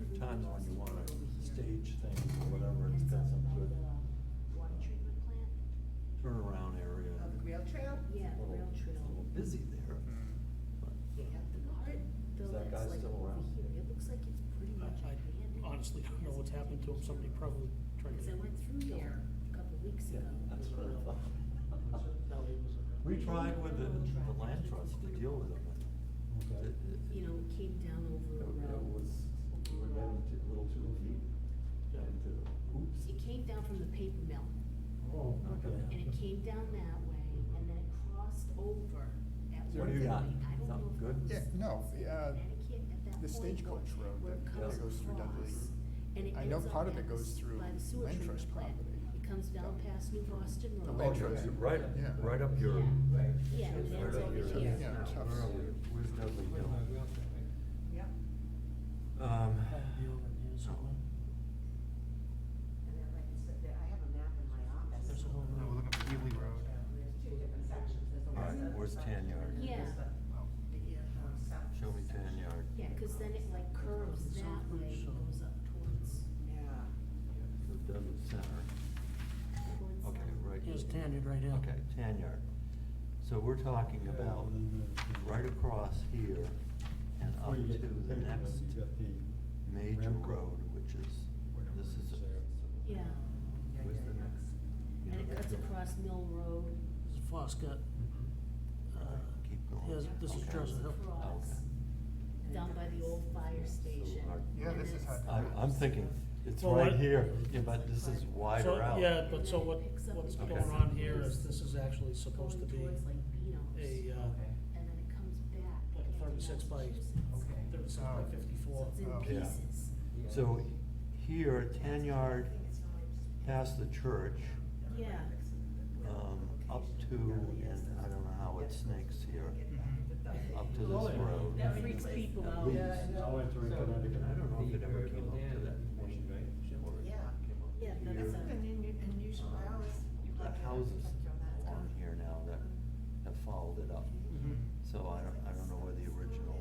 there are times when you wanna stage things or whatever, it's got some good water treatment plant. turnaround area. Oh, the rail trail? Yeah, A rail little trail. busy there. But Yeah, the part, though, that guy that's like still over around? here, it looks like it's pretty much I abandoned. honestly don't know what's happened to him, somebody probably tried Because I to. went through there a couple weeks Yeah, ago. that's what I thought. No, he was. We tried with the land trust to deal with it, but Okay. You know, it came down over, it was, we were getting a little too deep into, oops. it came down from the paper mill, Oh, and it came down that way, and then it crossed over at What one do you got? point. I don't know Something if good? it was Yeah, no, Connecticut at that the point, Stagecoach Road where it that comes goes through Dudley. across, and it I know ends part up of it at goes the- through by the sewer Land treatment Trust plant. property. It comes down past New Boston The Road. Land Oh, Trust. right, Yeah. right up your. Yeah, it Right ends up over your- here. Yeah, tough. Where are we? Where's Dudley Hill? Yep. Be over in here somewhere. And then, like I said, I have a map in my office. There's a whole No, we're looking for Healy Road. There's two different sections. There's the All west right, side where's and Tan Yard? then Yeah. there's the south. Show me Tan Yard. Yeah, cause then it like curves that way and goes up towards, Yeah. So Dudley Center. towards. Okay, right. Here's Tanyard right here. Okay, Tan Yard. So we're talking about right across here and up to the next major road, which is, this is, Yeah, where's the next? and it cuts across Mill Road, This is Foscott. Keep going. Here's, this is Okay. Jersey Hill. across, down by the old fire station. our- Yeah, and this is it's- how- I'm thinking, it's Well, right what- here, yeah, but this is wider So, out. yeah, but so what, And then it picks up what's and going goes on like here this, is this is actually supposed to going be towards like Beano's, a, and then it comes back. like a into 36 by, Massachusetts. 36 by Oh. 54. So it's in Oh. Yeah. pieces. So here, Tan Yard, past the church, Yeah, up to, and I don't know how it snakes here, up to this road. that freaks people At out. least. I'll enter in Connecticut. I don't know if it ever came up to that point. or it Yeah. came up Yeah, here. that's That's an unusual, I always. You've got houses on here now that have followed it up. Mhm. So I don't know where the original,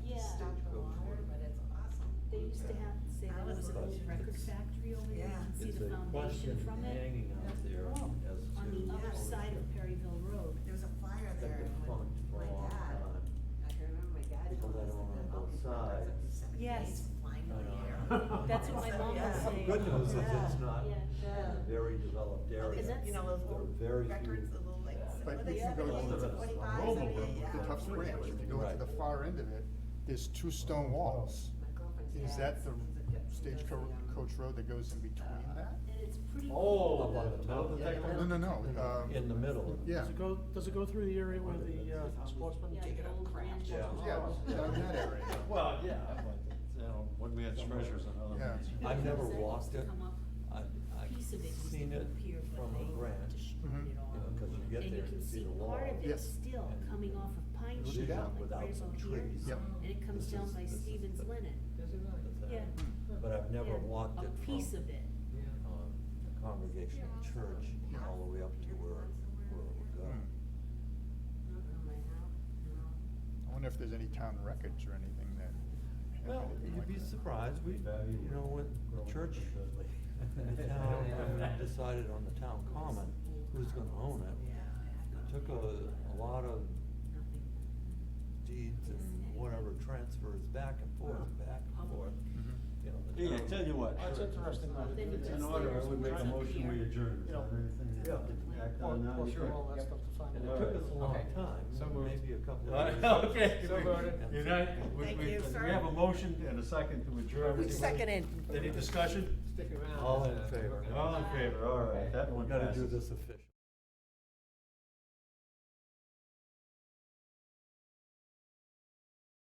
Yeah. Stop the water, but it's awesome. They used to have, say there was an old record factory over there, you Yeah. can see it's the a foundation question from it. hanging out there as to. On the other side of Perryville Road. There was a fire That there been when defunct for my a long dad, time. I can remember my dad. People that told us own on all both these records up to sides. 70 Yes. days flying in I the know. air. That's what my mom was saying. Good news is it's not Yeah. in a very developed area. Is that- You know, those There are little very few. records, the little like, Yeah. But what you they can say, go to the 25, Roble 78, Road, the yeah. Tufts Branch, if you go to Right. the far end of it, there's two stone walls. My girlfriend's Is dad, that the he's a- Stagecoach Road that goes in between that? And it's pretty. Oh, Up on the top. No, no, no, In the middle. yeah, Does it go through the area where the sportsman? Yeah, the old land Yeah. trust. yeah, down in that area. Well, yeah, but, you know, one man's treasure is another Yeah. man's. I've never Because that walked used to it. come up, I've piece of it used to seen go it up here, but from they a branch, destroyed Mhm. it all. you know, 'cause you get And there you and can see see the wall. part of it Yes. still And coming off of Pine It'll Street, be down like without right some about here. trees. Yep. And it comes This down is- by this is Stevens the- Linen. Yeah. But I've never Yeah, walked it a from, piece of it. the Congregational Church all the way up to where it would go. Hmm. I wonder if there's any town records or anything that. have Well, anything you'd like be that. surprised, we, you know, when the church, the town, when we decided on the town common, who's gonna own it. It took a lot of deeds and whatever transfers back and forth, back and forth. Mhm. You know, the Gee, I tell you what. That's interesting. though. It's in order, I would make a motion, we adjourn. Is there anything that you can act on now? Plus, all that stuff to find And it out. took us a long Okay. time, So moved. maybe a couple of years. Okay. So voted. You know, Thank you, sir. we have a motion and a second to adjourn. We seconded. Any discussion? Stick around. All in favor. All in favor, all right, that We one gotta do passes. this official.